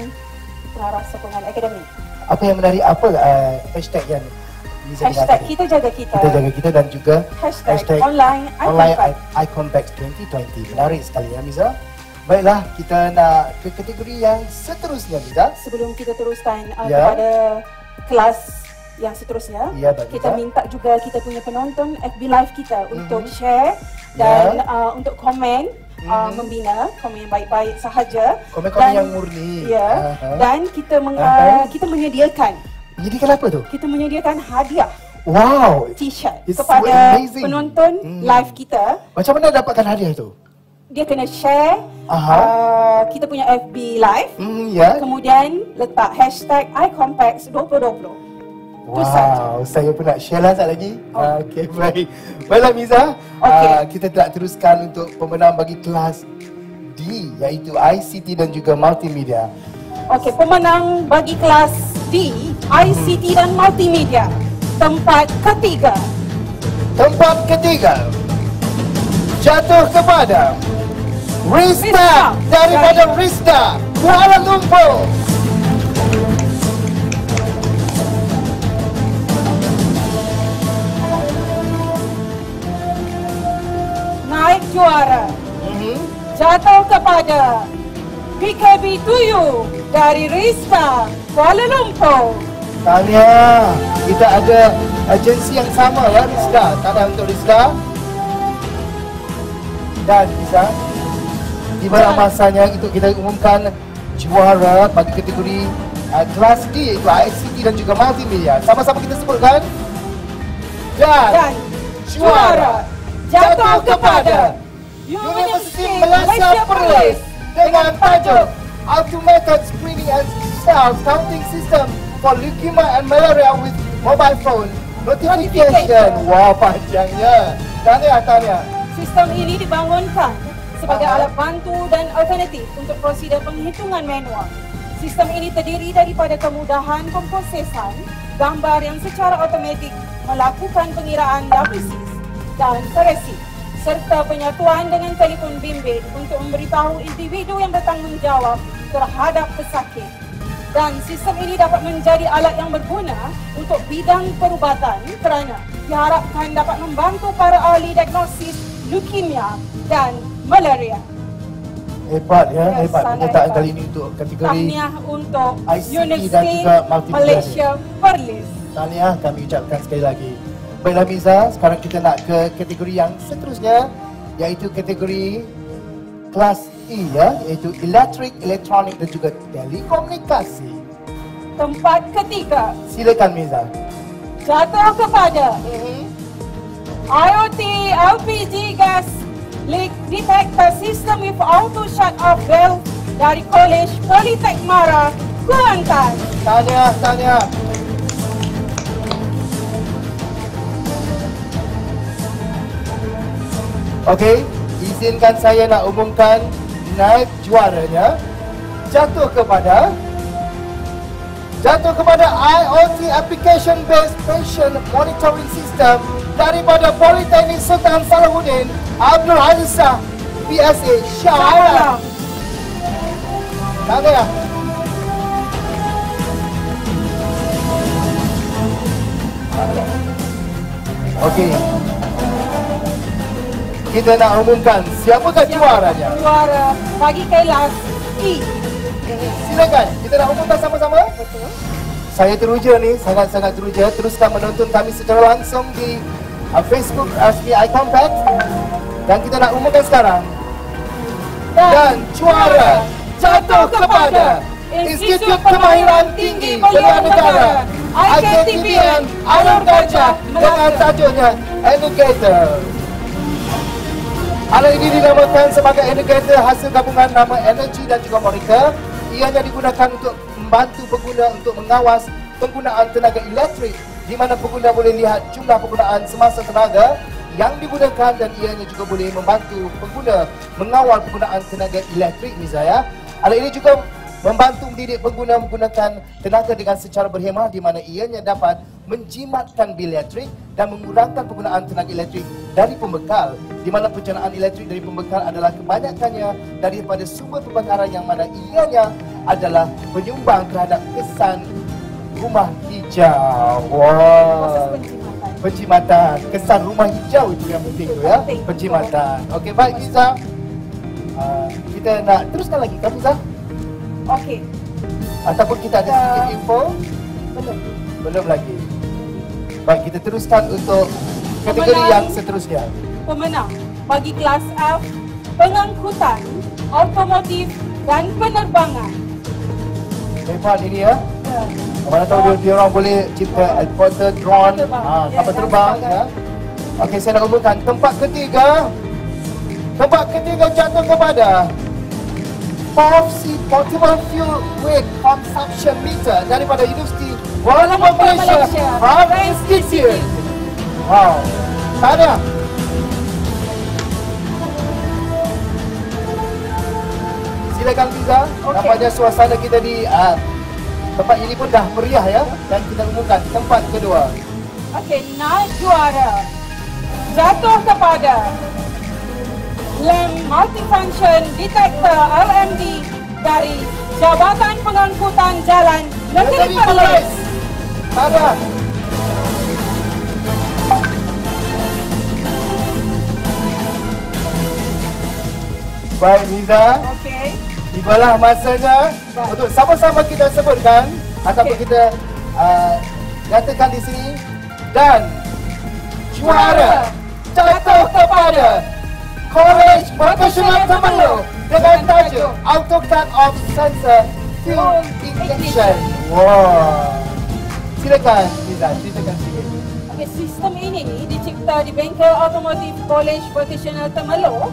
Pengarah Sokongan Akademik. Apa yang menarik, apa hashtag yang Liza Hashtag gunakan? kita jaga kita. Kita jaga kita dan juga Hashtag online iContact 2020. Menarik sekali ya Miza. Baiklah, kita nak ke kategori yang seterusnya Miza. Sebelum kita teruskan Ya. kepada kelas yang seterusnya, Ya, baik, kita Miza. minta juga kita punya penonton FB Live kita untuk share dan untuk komen, membina, komen yang baik-baik sahaja. Komen-komen yang murni. Ya. Dan kita kita menyediakan apa tu? Kita menyediakan hadiah Wow. T-shirt It's so kepada amazing. penonton live kita. Macam mana dapatkan hadiah itu? Dia kena share kita punya FB Live. Ya. Kemudian letak hashtag iCompax 2020. Wow, saya pun nak share lah sekejap lagi. Okey, baik. Baiklah Miza, kita telah teruskan untuk pemenang bagi kelas D, iaitu ICT dan juga Multimedia. Okey, pemenang bagi kelas D, ICT dan Multimedia. Tempat ketiga Tempat ketiga jatuh kepada Rista daripada Rista Kuala Lumpur. Naik juara jatuh kepada PKB Tuyu dari Rista Kuala Lumpur. Tahniah. Kita ada agensi yang sama ya, Rista. Tahniah untuk Rista. Dan Rista, di mana masanya itu kita umumkan juara bagi kategori kelas D, iaitu ICT dan juga multimedia. Sama-sama kita sebutkan. Dan juara jatuh kepada Universiti Malaysia Perlis dengan tajuk Automated Screening and Self-Counting System for Leukemia and Malaria with Mobile Phone Notification. Wah, panjangnya. Tahniah. Sistem ini dibangunkan sebagai alat bantu dan alternatif untuk prosedur penghitungan manual. Sistem ini terdiri daripada kemudahan pemprosesan gambar yang secara automatik melakukan pengiraan WCs dan koreksi serta penyatuan dengan telefon bimbit untuk memberitahu individu yang bertanggungjawab terhadap pesakit. Dan sistem ini dapat menjadi alat yang berguna untuk bidang perubatan kerana diharapkan dapat membantu para ahli diagnosis leukemia dan malaria. Hebat ya, hebat penyertaan kali ini untuk kategori tahniah untuk ICT dan Universiti juga multimedia Malaysia Perlis. Tahniah kami ucapkan sekali lagi. Baiklah Miza, sekarang kita nak ke kategori yang seterusnya, iaitu kategori kelas E ya, iaitu elektrik, elektronik dan juga telekomunikasi. Tempat ketiga Silakan Miza. jatuh kepada IoT LPG gas leak detector system with auto shut off valve dari Kolej Politek Mara, Kuantan. Tahniah. Okey, izinkan saya nak umumkan naib juaranya jatuh kepada IoT Application Based Patient Monitoring System daripada Politeknik Sultan Salahuddin Abdul Aziz Shah, PSA Shah Alam. Tahniah. Okey. Kita nak umumkan siapakah juaranya. Juara bagi kelas E. Silakan, kita nak umumkan sama-sama. Betul. Saya teruja ni, sangat-sangat teruja. Teruskan menonton kami secara langsung di Facebook RSP iCompact. Dan kita nak umumkan sekarang. Dan juara jatuh kepada Institut Kemahiran Tinggi Belia Negara IKTPN Alor Gajah dengan tajuknya Educator. Alat ini dinamakan sebagai Educator hasil gabungan nama Energy dan juga Monica. Ianya digunakan untuk membantu pengguna untuk mengawas penggunaan tenaga elektrik, di mana pengguna boleh lihat jumlah penggunaan semasa tenaga yang digunakan, dan ianya juga boleh membantu pengguna mengawal penggunaan tenaga elektrik misalnya. Alat ini juga membantu mendidik pengguna menggunakan tenaga dengan secara berhemah, di mana ianya dapat menjimatkan bil elektrik dan mengurangkan penggunaan tenaga elektrik dari pembekal, di mana pencernaan elektrik dari pembekal adalah kebanyakannya daripada sumber pembakaran yang mana ianya adalah penyumbang terhadap kesan rumah hijau. Wow. Pencimatan. Kesan rumah hijau itu yang penting tu ya. Pencimatan. Okey, baik Iza. Kita nak teruskan lagi kan Iza? Okey. Ataupun kita ada sedikit info? Belum lagi. Baik, kita teruskan untuk kategori yang seterusnya. Pemenang bagi kelas F, pengangkutan, otomotif dan penerbangan. Hebat ini ya. Mana tahu dia orang boleh cipta helikopter, drone, kapal terbang ya. Okey, saya nak umumkan tempat ketiga. Tempat ketiga jatuh kepada POFC Portable Fuel Weight Consumption Meter daripada Universiti Kuala Lumpur Malaysia Private Institute. Wow. Tahniah. Silakan Liza. Nampaknya suasana kita di tempat ini pun dah meriah ya. Dan kita umumkan tempat kedua. Okey, naik juara jatuh kepada lem multifunction detector LMD dari Jabatan Pengangkutan Jalan Negeri Perlis. Ada. Baik Miza, Okey. tibalah masanya untuk sama-sama kita sebutkan ataupun kita nyatakan di sini, dan juara jatuh kepada Kolej Profesional Temerloh dengan tajuk AutoCAD of Sensor Film Injection. Wow. Silakan Miza, ceritakan sikit. Okay, sistem ini dicipta di Bengkel Automotif Kolej Profesional Temerloh.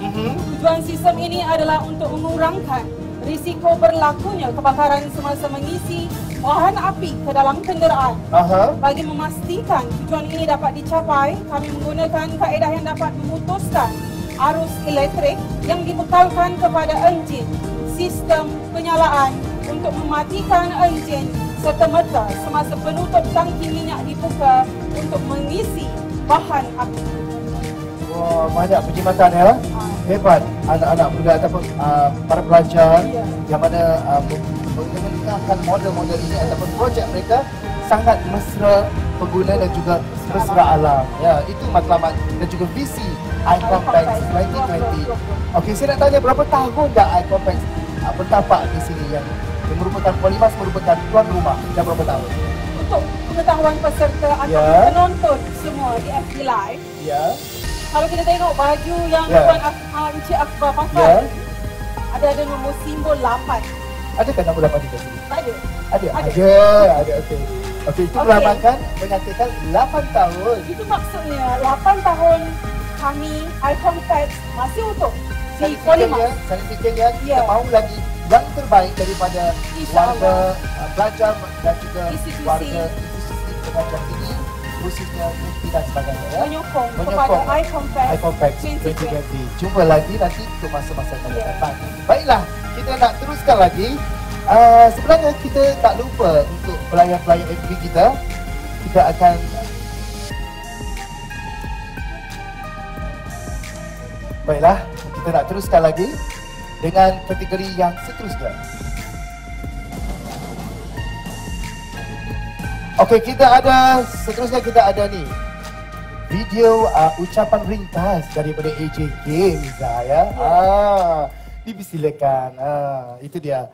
Tujuan sistem ini adalah untuk mengurangkan risiko berlakunya kebakaran semasa mengisi bahan api ke dalam kenderaan. Bagi memastikan tujuan ini dapat dicapai, kami menggunakan kaedah yang dapat memutuskan arus elektrik yang dibekalkan kepada enjin, sistem penyalaan untuk mematikan enjin serta-merta semasa penutup tangki minyak dibuka untuk mengisi bahan api. Wah, banyak perkhidmatan ya. Hebat anak-anak muda ataupun para pelajar yang mana mengenalkan model-model ini ataupun projek mereka sangat mesra pengguna dan juga mesra alam. Ya, itu matlamat dan juga visi iCompax 2020. Okey, saya nak tanya berapa tahun dah iCompax bertapak di sini yang merupakan Polimas merupakan tuan rumah, dah berapa tahun? Untuk pengetahuan peserta atau penonton semua di FB Live, kalau kita tengok baju yang Tuan Encik Akbar pakai, ada nombor simbol 8. Adakah nombor 8 di sini? Tak ada. Ada. Okey. Okey, itu melambangkan menyatakan 8 tahun. Itu maksudnya 8 tahun kami iCompax masih utuh di Polimas. Sertifikatnya kita mahu lagi yang terbaik daripada warga pelajar dan juga warga institusi pengajar ini, khususnya UPI dan sebagainya. Menyokong kepada iCompax 2020. Jumpa lagi nanti untuk masa-masa yang akan datang. Baiklah, kita nak teruskan lagi. Sebenarnya kita tak lupa untuk pelayan-pelayan FB kita. Kita akan baiklah, kita nak teruskan lagi dengan kategori yang seterusnya. Okey, seterusnya kita ada ni video ucapan ringkas daripada AJK Miza ya. Dipersilakan. Itu dia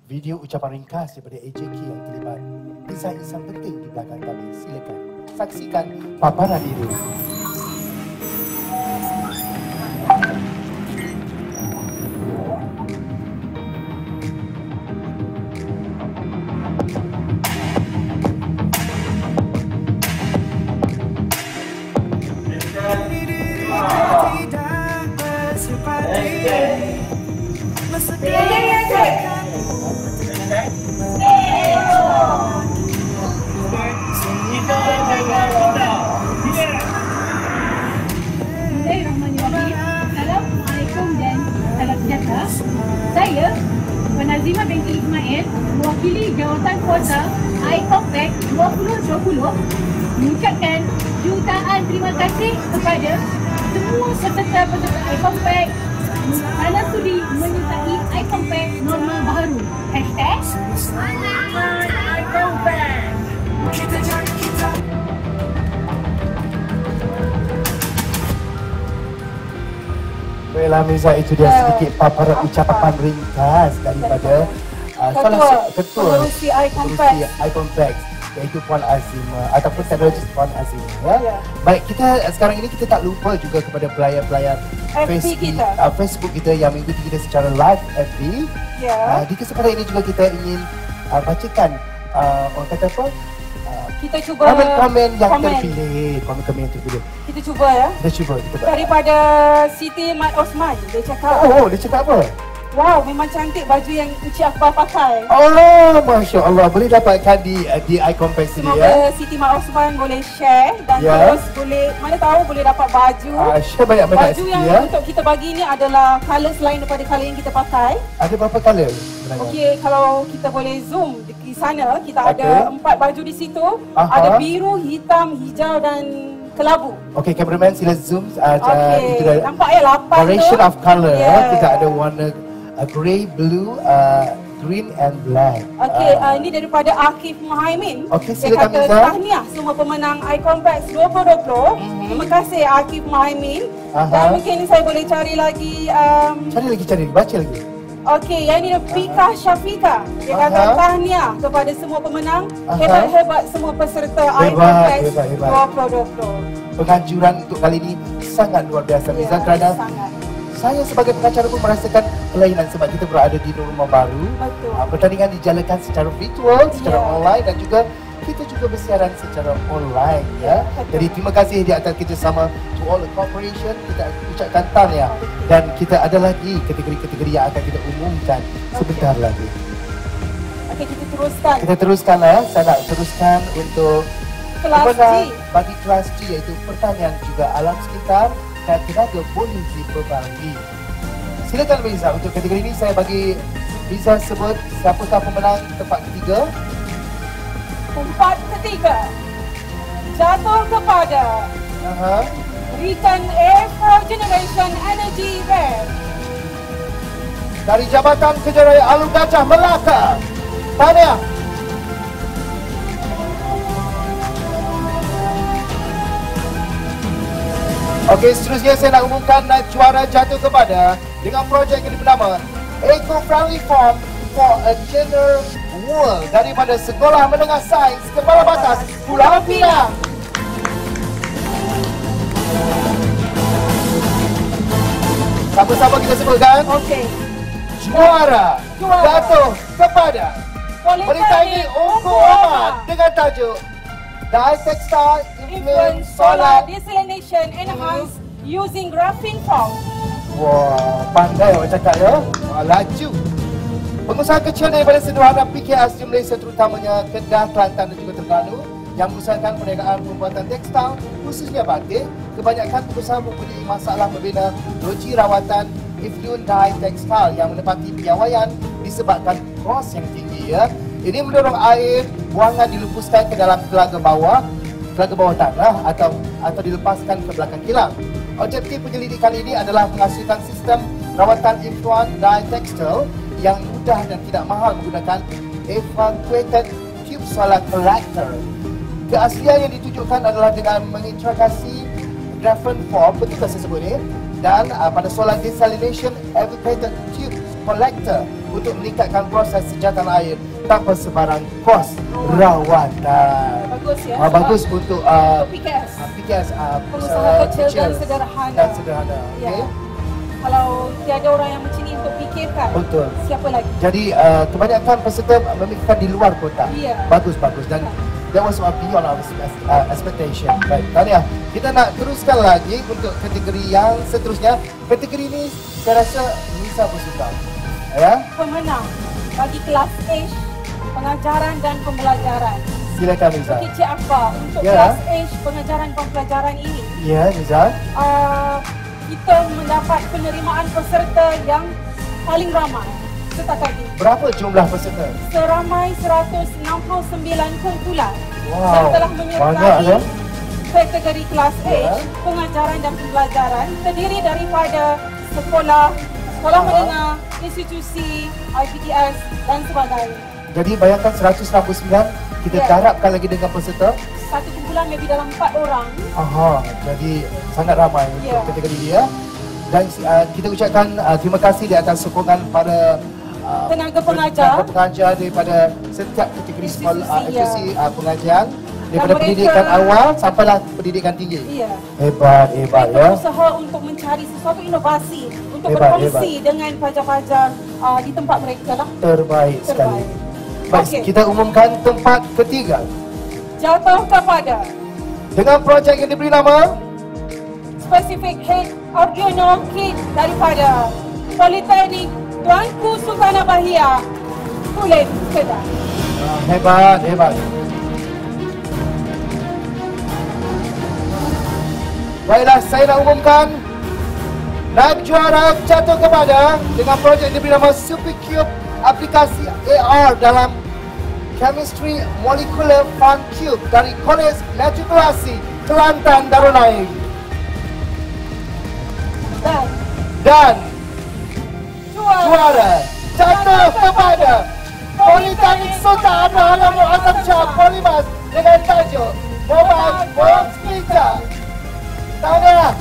video ucapan ringkas daripada AJK yang terlibat insan-insan penting di belakang kami. Silakan saksikan paparan ini. Assalamualaikum dan salam sejahtera. Saya Puan Azimah binti Ismail, mewakili jawatan kuasa iCompax 2020 mengucapkan jutaan terima kasih kepada semua peserta-peserta iCompax kerana sudi menyertai iCompax norma baharu. #iCompax. Baiklah Miza, itu dia sedikit paparan ucapan ringkas daripada ketua pengurusi iCompax iaitu Puan Azimah ataupun teknologis Puan Azimah ya. Baik, kita sekarang ini kita tak lupa juga kepada pelayan-pelayan Facebook kita yang mengikuti kita secara live FB. Di kesempatan ini juga kita ingin bacakan orang kata apa? Kita cuba komen-komen yang terpilih. Komen-komen yang terpilih. Kita cuba ya. Kita Daripada Siti Mat Osman, dia cakap. Dia cakap apa? Wow, memang cantik baju yang Encik Akbar pakai. Allah, Masya Allah. Boleh dapatkan di iCompax ini ya. Semoga Siti Mat Osman boleh share dan terus boleh, mana tahu boleh dapat baju. Share banyak-banyak baju yang untuk kita bagi ni adalah colour selain daripada colour yang kita pakai. Ada berapa colour? Okey, kalau kita boleh zoom di sana, kita ada 4 baju di situ. Ada biru, hitam, hijau dan kelabu. Okay, cameraman sila zoom. Okey, nampak ya 8 tu. Variation of color. Yeah. Kita ada warna grey, blue, green and black. Okey, ini daripada Akif Muhaimin. Okey, Dia silakan kata Miza. tahniah semua pemenang iCompax 2020. Terima kasih Akif Muhaimin. Dan mungkin saya boleh cari lagi. Cari, baca lagi. Okey, yang ini Pika Syafika. Dia kata tahniah kepada semua pemenang. Hebat-hebat semua peserta iCompax 2020. Penganjuran untuk kali ini sangat luar biasa, Miza, kerana saya sebagai pengacara pun merasakan kelainan sebab kita berada di rumah baru. Betul. Pertandingan dijalankan secara virtual, secara online dan juga kita juga bersiaran secara online ya. Jadi terima kasih di atas kerjasama to all the corporation, kita ucapkan tahniah dan kita ada lagi kategori-kategori yang akan kita umumkan sebentar lagi. Okey, kita teruskan. Kita teruskan ya. Saya nak teruskan untuk Kelas G. Bagi kelas G iaitu pertanian juga alam sekitar dan tenaga polisi berbagi. Silakan Miza, untuk kategori ini saya bagi Miza sebut siapakah pemenang tempat ketiga. Tempat ketiga jatuh kepada Return Air for Generation Energy Bank dari Jabatan Kejaraya Alun Gajah Melaka. Tahniah. Okey, seterusnya saya nak umumkan juara jatuh kepada dengan projek yang bernama Eco-Friendly Farm for a Gender World daripada Sekolah Menengah Sains Kepala Batas Pulau Pinang. Sama-sama kita sebutkan. Okey. Juara jatuh kepada Politeknik Ungku Ahmad dengan tajuk Dye-Textile Influence Solar Desalination Enhanced Using Graphene Foam. Wah, pandai orang cakap ya. Laju. Pengusaha kecil daripada sederhana PKS di Malaysia terutamanya Kedah, Kelantan dan juga Terengganu yang mengusahakan perniagaan pembuatan tekstil khususnya batik, kebanyakan pengusaha mempunyai masalah membina loji rawatan effluent dye textile yang menepati piawaian disebabkan kos yang tinggi ya. Ini mendorong air buangan dilupuskan ke dalam telaga bawah tanah atau dilepaskan ke belakang kilang. Objektif penyelidikan ini adalah menghasilkan sistem rawatan effluent dye textile yang mudah dan tidak mahal menggunakan evacuated tube solar collector. Keaslian yang ditujukan adalah dengan mengintegrasi graphene foam, betul tak saya sebut ni? Dan pada solar desalination evacuated tube collector untuk meningkatkan proses sejatan air tanpa sebarang kos rawatan. Bagus ya. Bagus untuk PKS. Pengusaha kecil dan sederhana. Okay. Kalau tiada orang yang macam ni untuk fikirkan, betul. Siapa lagi? Jadi kebanyakan peserta memikirkan di luar kota. Bagus dan that was beyond our expectation. Baik, tahniah. Kita nak teruskan lagi untuk kategori yang seterusnya. Kategori ini saya rasa Nisa pun suka. Ya? Pemenang bagi kelas H, pengajaran dan pembelajaran. Silakan Nisa. Okey, Cik Akbar, untuk kelas H, pengajaran dan pembelajaran ini. Ya, Nisa. Kita mendapat penerimaan peserta yang paling ramai setakat ini. Berapa jumlah peserta? Seramai 169 kumpulan yang telah menyertai kategori kelas H, pengajaran dan pembelajaran terdiri daripada sekolah menengah, institusi, IPTS dan sebagainya. Jadi bayangkan 169 kita darabkan lagi dengan peserta. Satu kumpulan maybe dalam 4 orang. Jadi sangat ramai untuk kategori dia. Dan kita ucapkan terima kasih di atas sokongan para tenaga pengajar daripada setiap kategori sekolah, institusi pengajian daripada pendidikan awal sampailah pendidikan tinggi. Hebat ya. Berusaha untuk mencari sesuatu inovasi untuk berkongsi dengan pelajar-pelajar di tempat mereka lah. Terbaik sekali. Baik, kita umumkan tempat ketiga. Jatuh kepada dengan projek yang diberi nama Specific Head Arduino Kit daripada Politeknik Tuanku Sultanah Bahia, Kulit Kedah. Hebat. Baiklah, saya nak umumkan naib juara jatuh kepada dengan projek yang diberi nama SuperCube aplikasi AR dalam Chemistry Molecular Fun Cube dari Kolej Matrikulasi Kelantan Darul Naim. Dan juara jatuh kepada Politeknik Sultan Abdul Alam Muazzam Shah Polimas dengan tajuk Mobile Works Meter. Tahniah.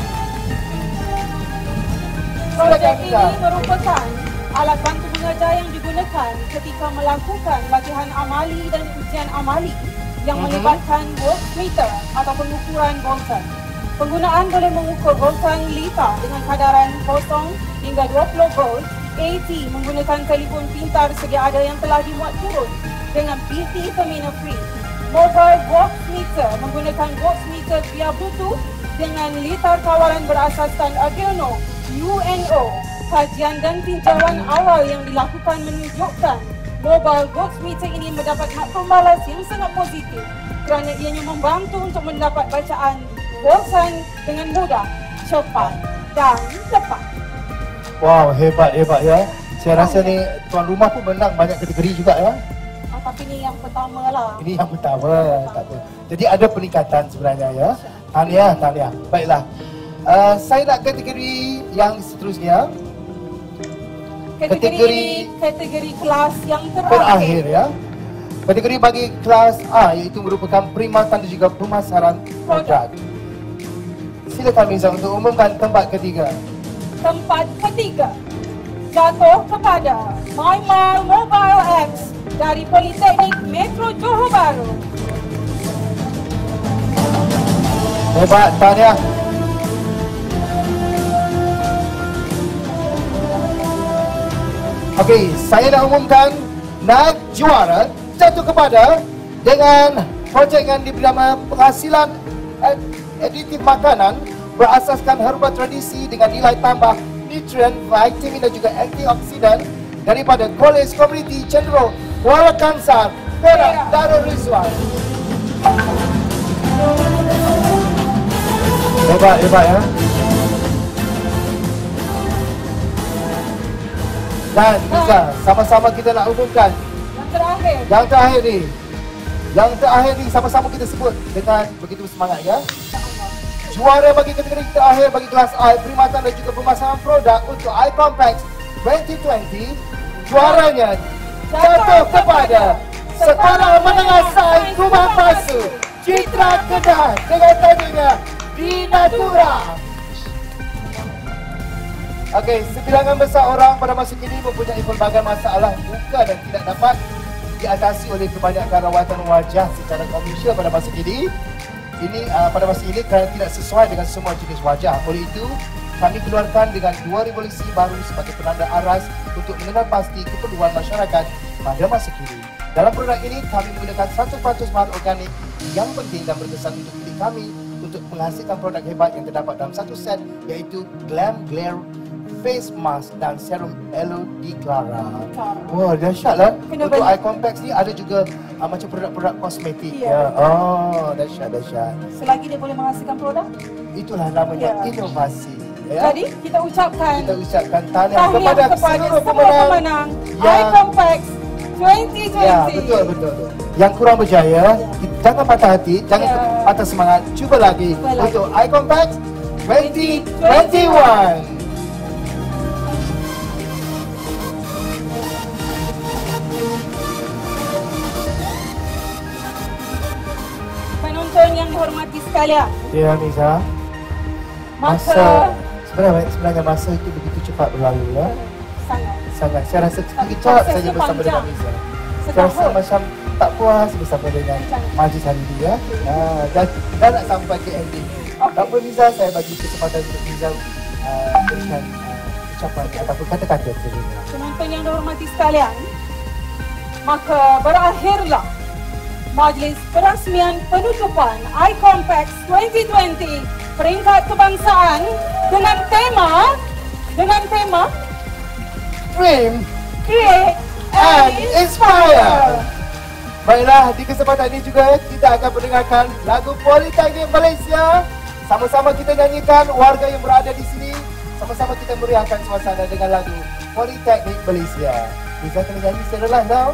Projek ini merupakan alat bantu mengajar yang digunakan ketika melakukan latihan amali dan ujian amali yang melibatkan voltmeter atau pengukuran voltan. Penggunaan boleh mengukur voltan litar dengan kadaran 0 hingga 20 volt. AT menggunakan telefon pintar sedia ada yang telah dimuat turun dengan BT Terminal Free. Mobile voltmeter menggunakan voltmeter via Bluetooth dengan litar kawalan berasaskan Arduino UNO. Kajian dan tinjauan awal yang dilakukan menunjukkan mobile voltmeter ini mendapat maklumat balas yang sangat positif kerana ianya membantu untuk mendapat bacaan voltan dengan mudah, cepat dan tepat. Wow, hebat ya. Saya rasa ni tuan rumah pun menang banyak kategori juga ya. Tapi ni yang pertama lah. Ini yang pertama, tak apa. Jadi ada peningkatan sebenarnya ya. Tahniah. Baiklah. Saya nak kategori yang seterusnya. Kategori kelas yang terakhir ya. Kategori bagi kelas A iaitu merupakan perkhidmatan dan juga pemasaran produk. Silakan Miza untuk umumkan tempat ketiga. Tempat ketiga jatuh kepada MyMall Mobile Apps dari Politeknik Metro Johor Bahru. Hebat, tahniah. Okey, saya nak umumkan juara jatuh kepada dengan projek yang diberi nama penghasilan aditif makanan berasaskan herba tradisi dengan nilai tambah nutrien, vitamin dan juga antioksidan daripada Kolej Komuniti Cenderawasih Kuala Kangsar, Perak, Darul Rizwan. Hebat ya. Dan Miza, sama-sama kita nak umumkan Yang terakhir ni sama-sama kita sebut dengan begitu semangat ya. Juara bagi kategori terakhir bagi kelas A, perkhidmatan dan juga pemasaran produk untuk iCompax 2020. Juaranya jatuh kepada Sekolah Menengah Sains Kubang Pasu Citra Kedah dengan tajuknya Binatura. Okey, sebilangan besar orang pada masa kini mempunyai pelbagai masalah muka dan tidak dapat diatasi oleh kebanyakan rawatan wajah secara komersial pada masa kini. Pada masa ini kerana tidak sesuai dengan semua jenis wajah. Oleh itu, kami keluarkan dengan 2 revolusi baru sebagai penanda aras untuk mengenal pasti keperluan masyarakat pada masa kini. Dalam produk ini, kami menggunakan 100% bahan organik yang penting dan berkesan untuk diri kami untuk menghasilkan produk hebat yang terdapat dalam satu set, iaitu Glam Glare Face Mask dan Serum Aloe Di Clara. Wah, dahsyat lah. Untuk iCompax ni ada juga macam produk-produk kosmetik. Ya. Oh, dahsyat. Selagi dia boleh menghasilkan produk, itulah namanya inovasi. Ya. Jadi kita ucapkan tahniah kepada seluruh pemenang iCompax 2020. Ya, betul. Yang kurang berjaya, jangan patah hati, jangan patah semangat. Cuba lagi untuk iCompax 2021. Penonton yang dihormati sekalian. Ya, Miza. Sebenarnya masa itu begitu cepat berlalu ya. Sangat. Saya rasa sekejap saja bersama dengan Miza. Saya rasa macam tak puas bersama dengan majlis hari ini ya. Dan nak sampai ke ending. Tak apa Miza, saya bagi kesempatan untuk Miza berikan ucapan ataupun kata-kata sebenarnya. Penonton yang dihormati sekalian, maka berakhirlah majlis perasmian penutupan iCompax 2020 peringkat kebangsaan dengan tema Dream, Create and Inspire. Baiklah, di kesempatan ini juga kita akan mendengarkan lagu Politeknik Malaysia. Sama-sama kita nyanyikan, warga yang berada di sini sama-sama kita meriahkan suasana dengan lagu Politeknik Malaysia. Bisa kena nyanyi secara live now?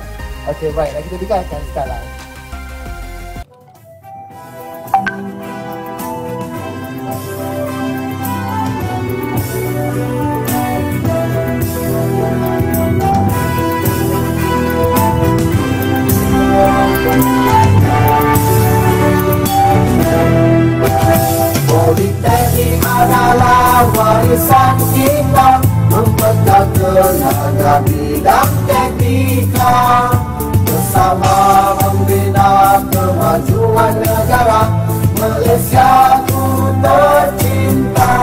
Okey, baiklah, kita dengarkan sekarang. tenaga bidang teknika bersama membina kemajuan negara Malaysia ku tercinta.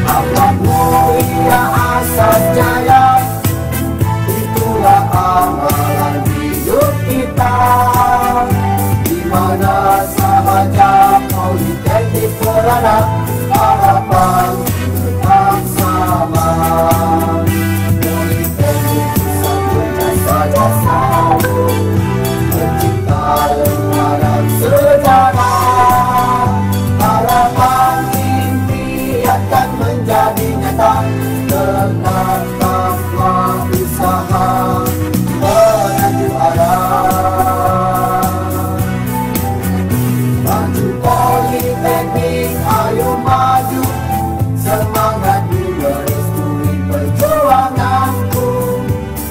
Allah mulia asas jaya, itulah amalan hidup kita. Di mana sahaja politeknik berada, harapan tetap sama. Politeknik satunya saja selalu mencipta lembaran sejarah. Harapan mimpi akan menjadi nyata dengan takwa usaha menuju arah. Maju politeknik, ayo maju, semangat merestui perjuanganku.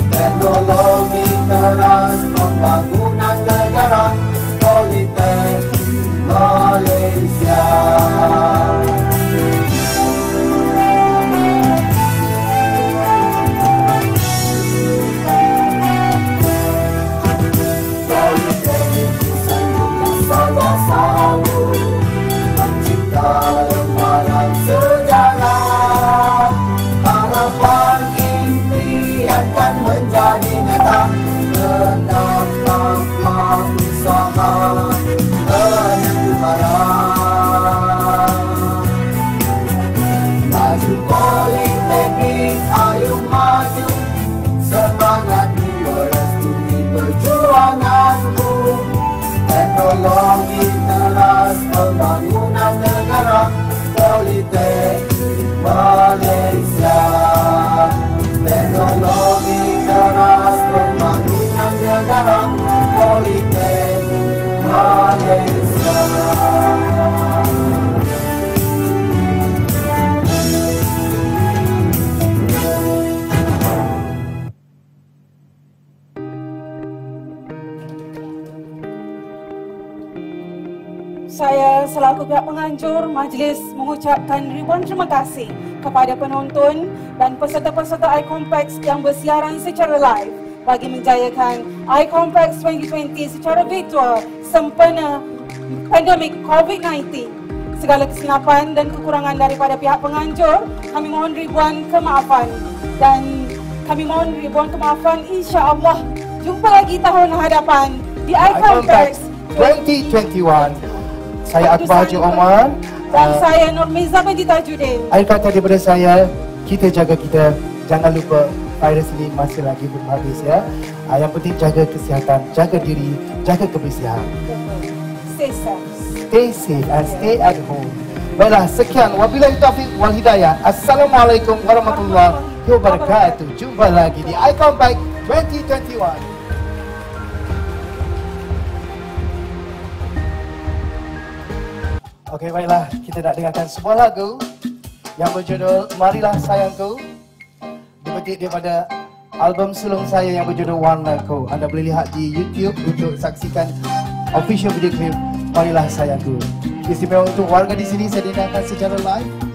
Teknologi teras pembangunan negara, politeknik Malaysia. Politeknik satunya saja selalu mencipta lembaran sejarah. Harapan impi akan menjadi nyata dengan takwa usaha menuju arah. Maju politeknik, ayo maju, semangat merestui perjuanganku. Teknologi teras pembangunan negara, politeknik Malaysia. Teknologi teras pembangunan negara, politeknik Malaysia. Saya selaku pihak penganjur majlis mengucapkan ribuan terima kasih kepada penonton dan peserta-peserta iComplex yang bersiaran secara live bagi menjayakan iComplex 2020 secara virtual sempena pandemik COVID-19. Segala kesilapan dan kekurangan daripada pihak penganjur, kami mohon ribuan kemaafan dan kami mohon ribuan kemaafan. InsyaAllah jumpa lagi tahun hadapan di iComplex 2021. Saya Akbar Haji Omar dan saya Nurmiza binti Tajuddin. Akhir kata daripada saya, kita jaga kita. Jangan lupa virus ini masih lagi belum habis ya. Yang penting jaga kesihatan, jaga diri, jaga kebersihan. Stay safe. Stay safe and stay at home. Baiklah, sekian. Wabillahi taufiq wal hidayah. Assalamualaikum warahmatullahi wabarakatuh. Jumpa lagi di iComplex 2021. Okey, baiklah, kita nak dengarkan sebuah lagu yang berjudul Marilah Sayangku, dipetik daripada album sulung saya yang berjudul Warnaku. Anda boleh lihat di YouTube untuk saksikan official video clip Marilah Sayangku. Istimewa untuk warga di sini, saya dengarkan secara live.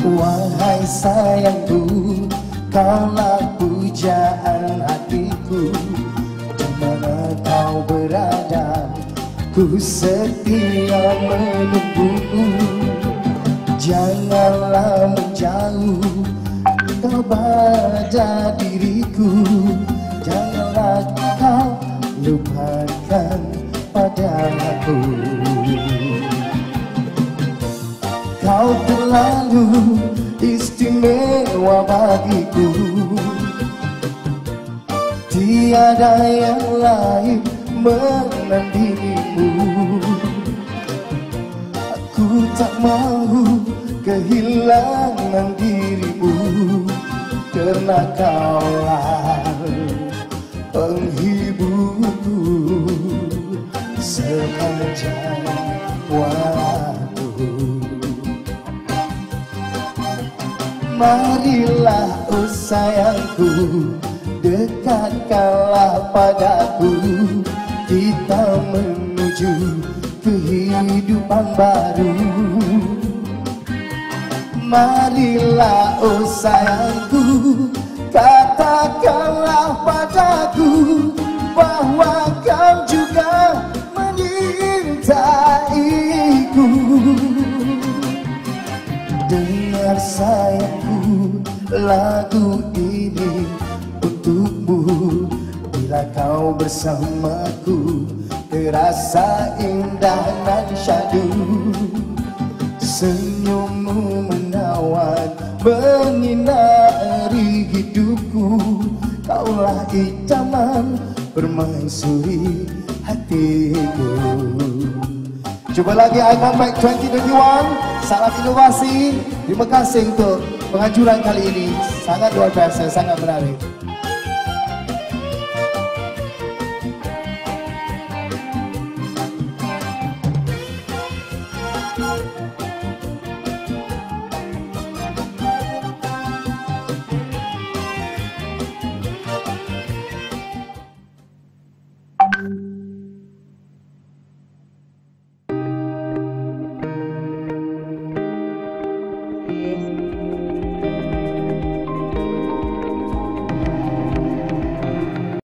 Wahai sayangku, kaulah pujaan hatiku. Di mana kau berada, ku setia menunggumu. Janganlah menjauh, kau pada diriku. Janganlah kau lupakan padaku. Kau terlalu istimewa bagiku. Tiada yang lain menandingimu. Aku tak mahu kehilangan dirimu, karena kaulah penghiburku sepanjang waktu. Marilah oh sayangku, dekatkanlah padaku, kita menuju kehidupan baru. Marilah oh sayangku, katakanlah padaku bahwa kau juga menyintaiku. Dengar sayangku, lagu ini untukmu. Bila kau bersamaku, terasa indah dan syadu. Senyummu menawan, menyinari hidupku. Kaulah idaman, permaisuri hatiku. Jumpa lagi Eye Compact 2021. Salam inovasi. Terima kasih untuk penganjuran kali ini. Sangat luar biasa, sangat menarik.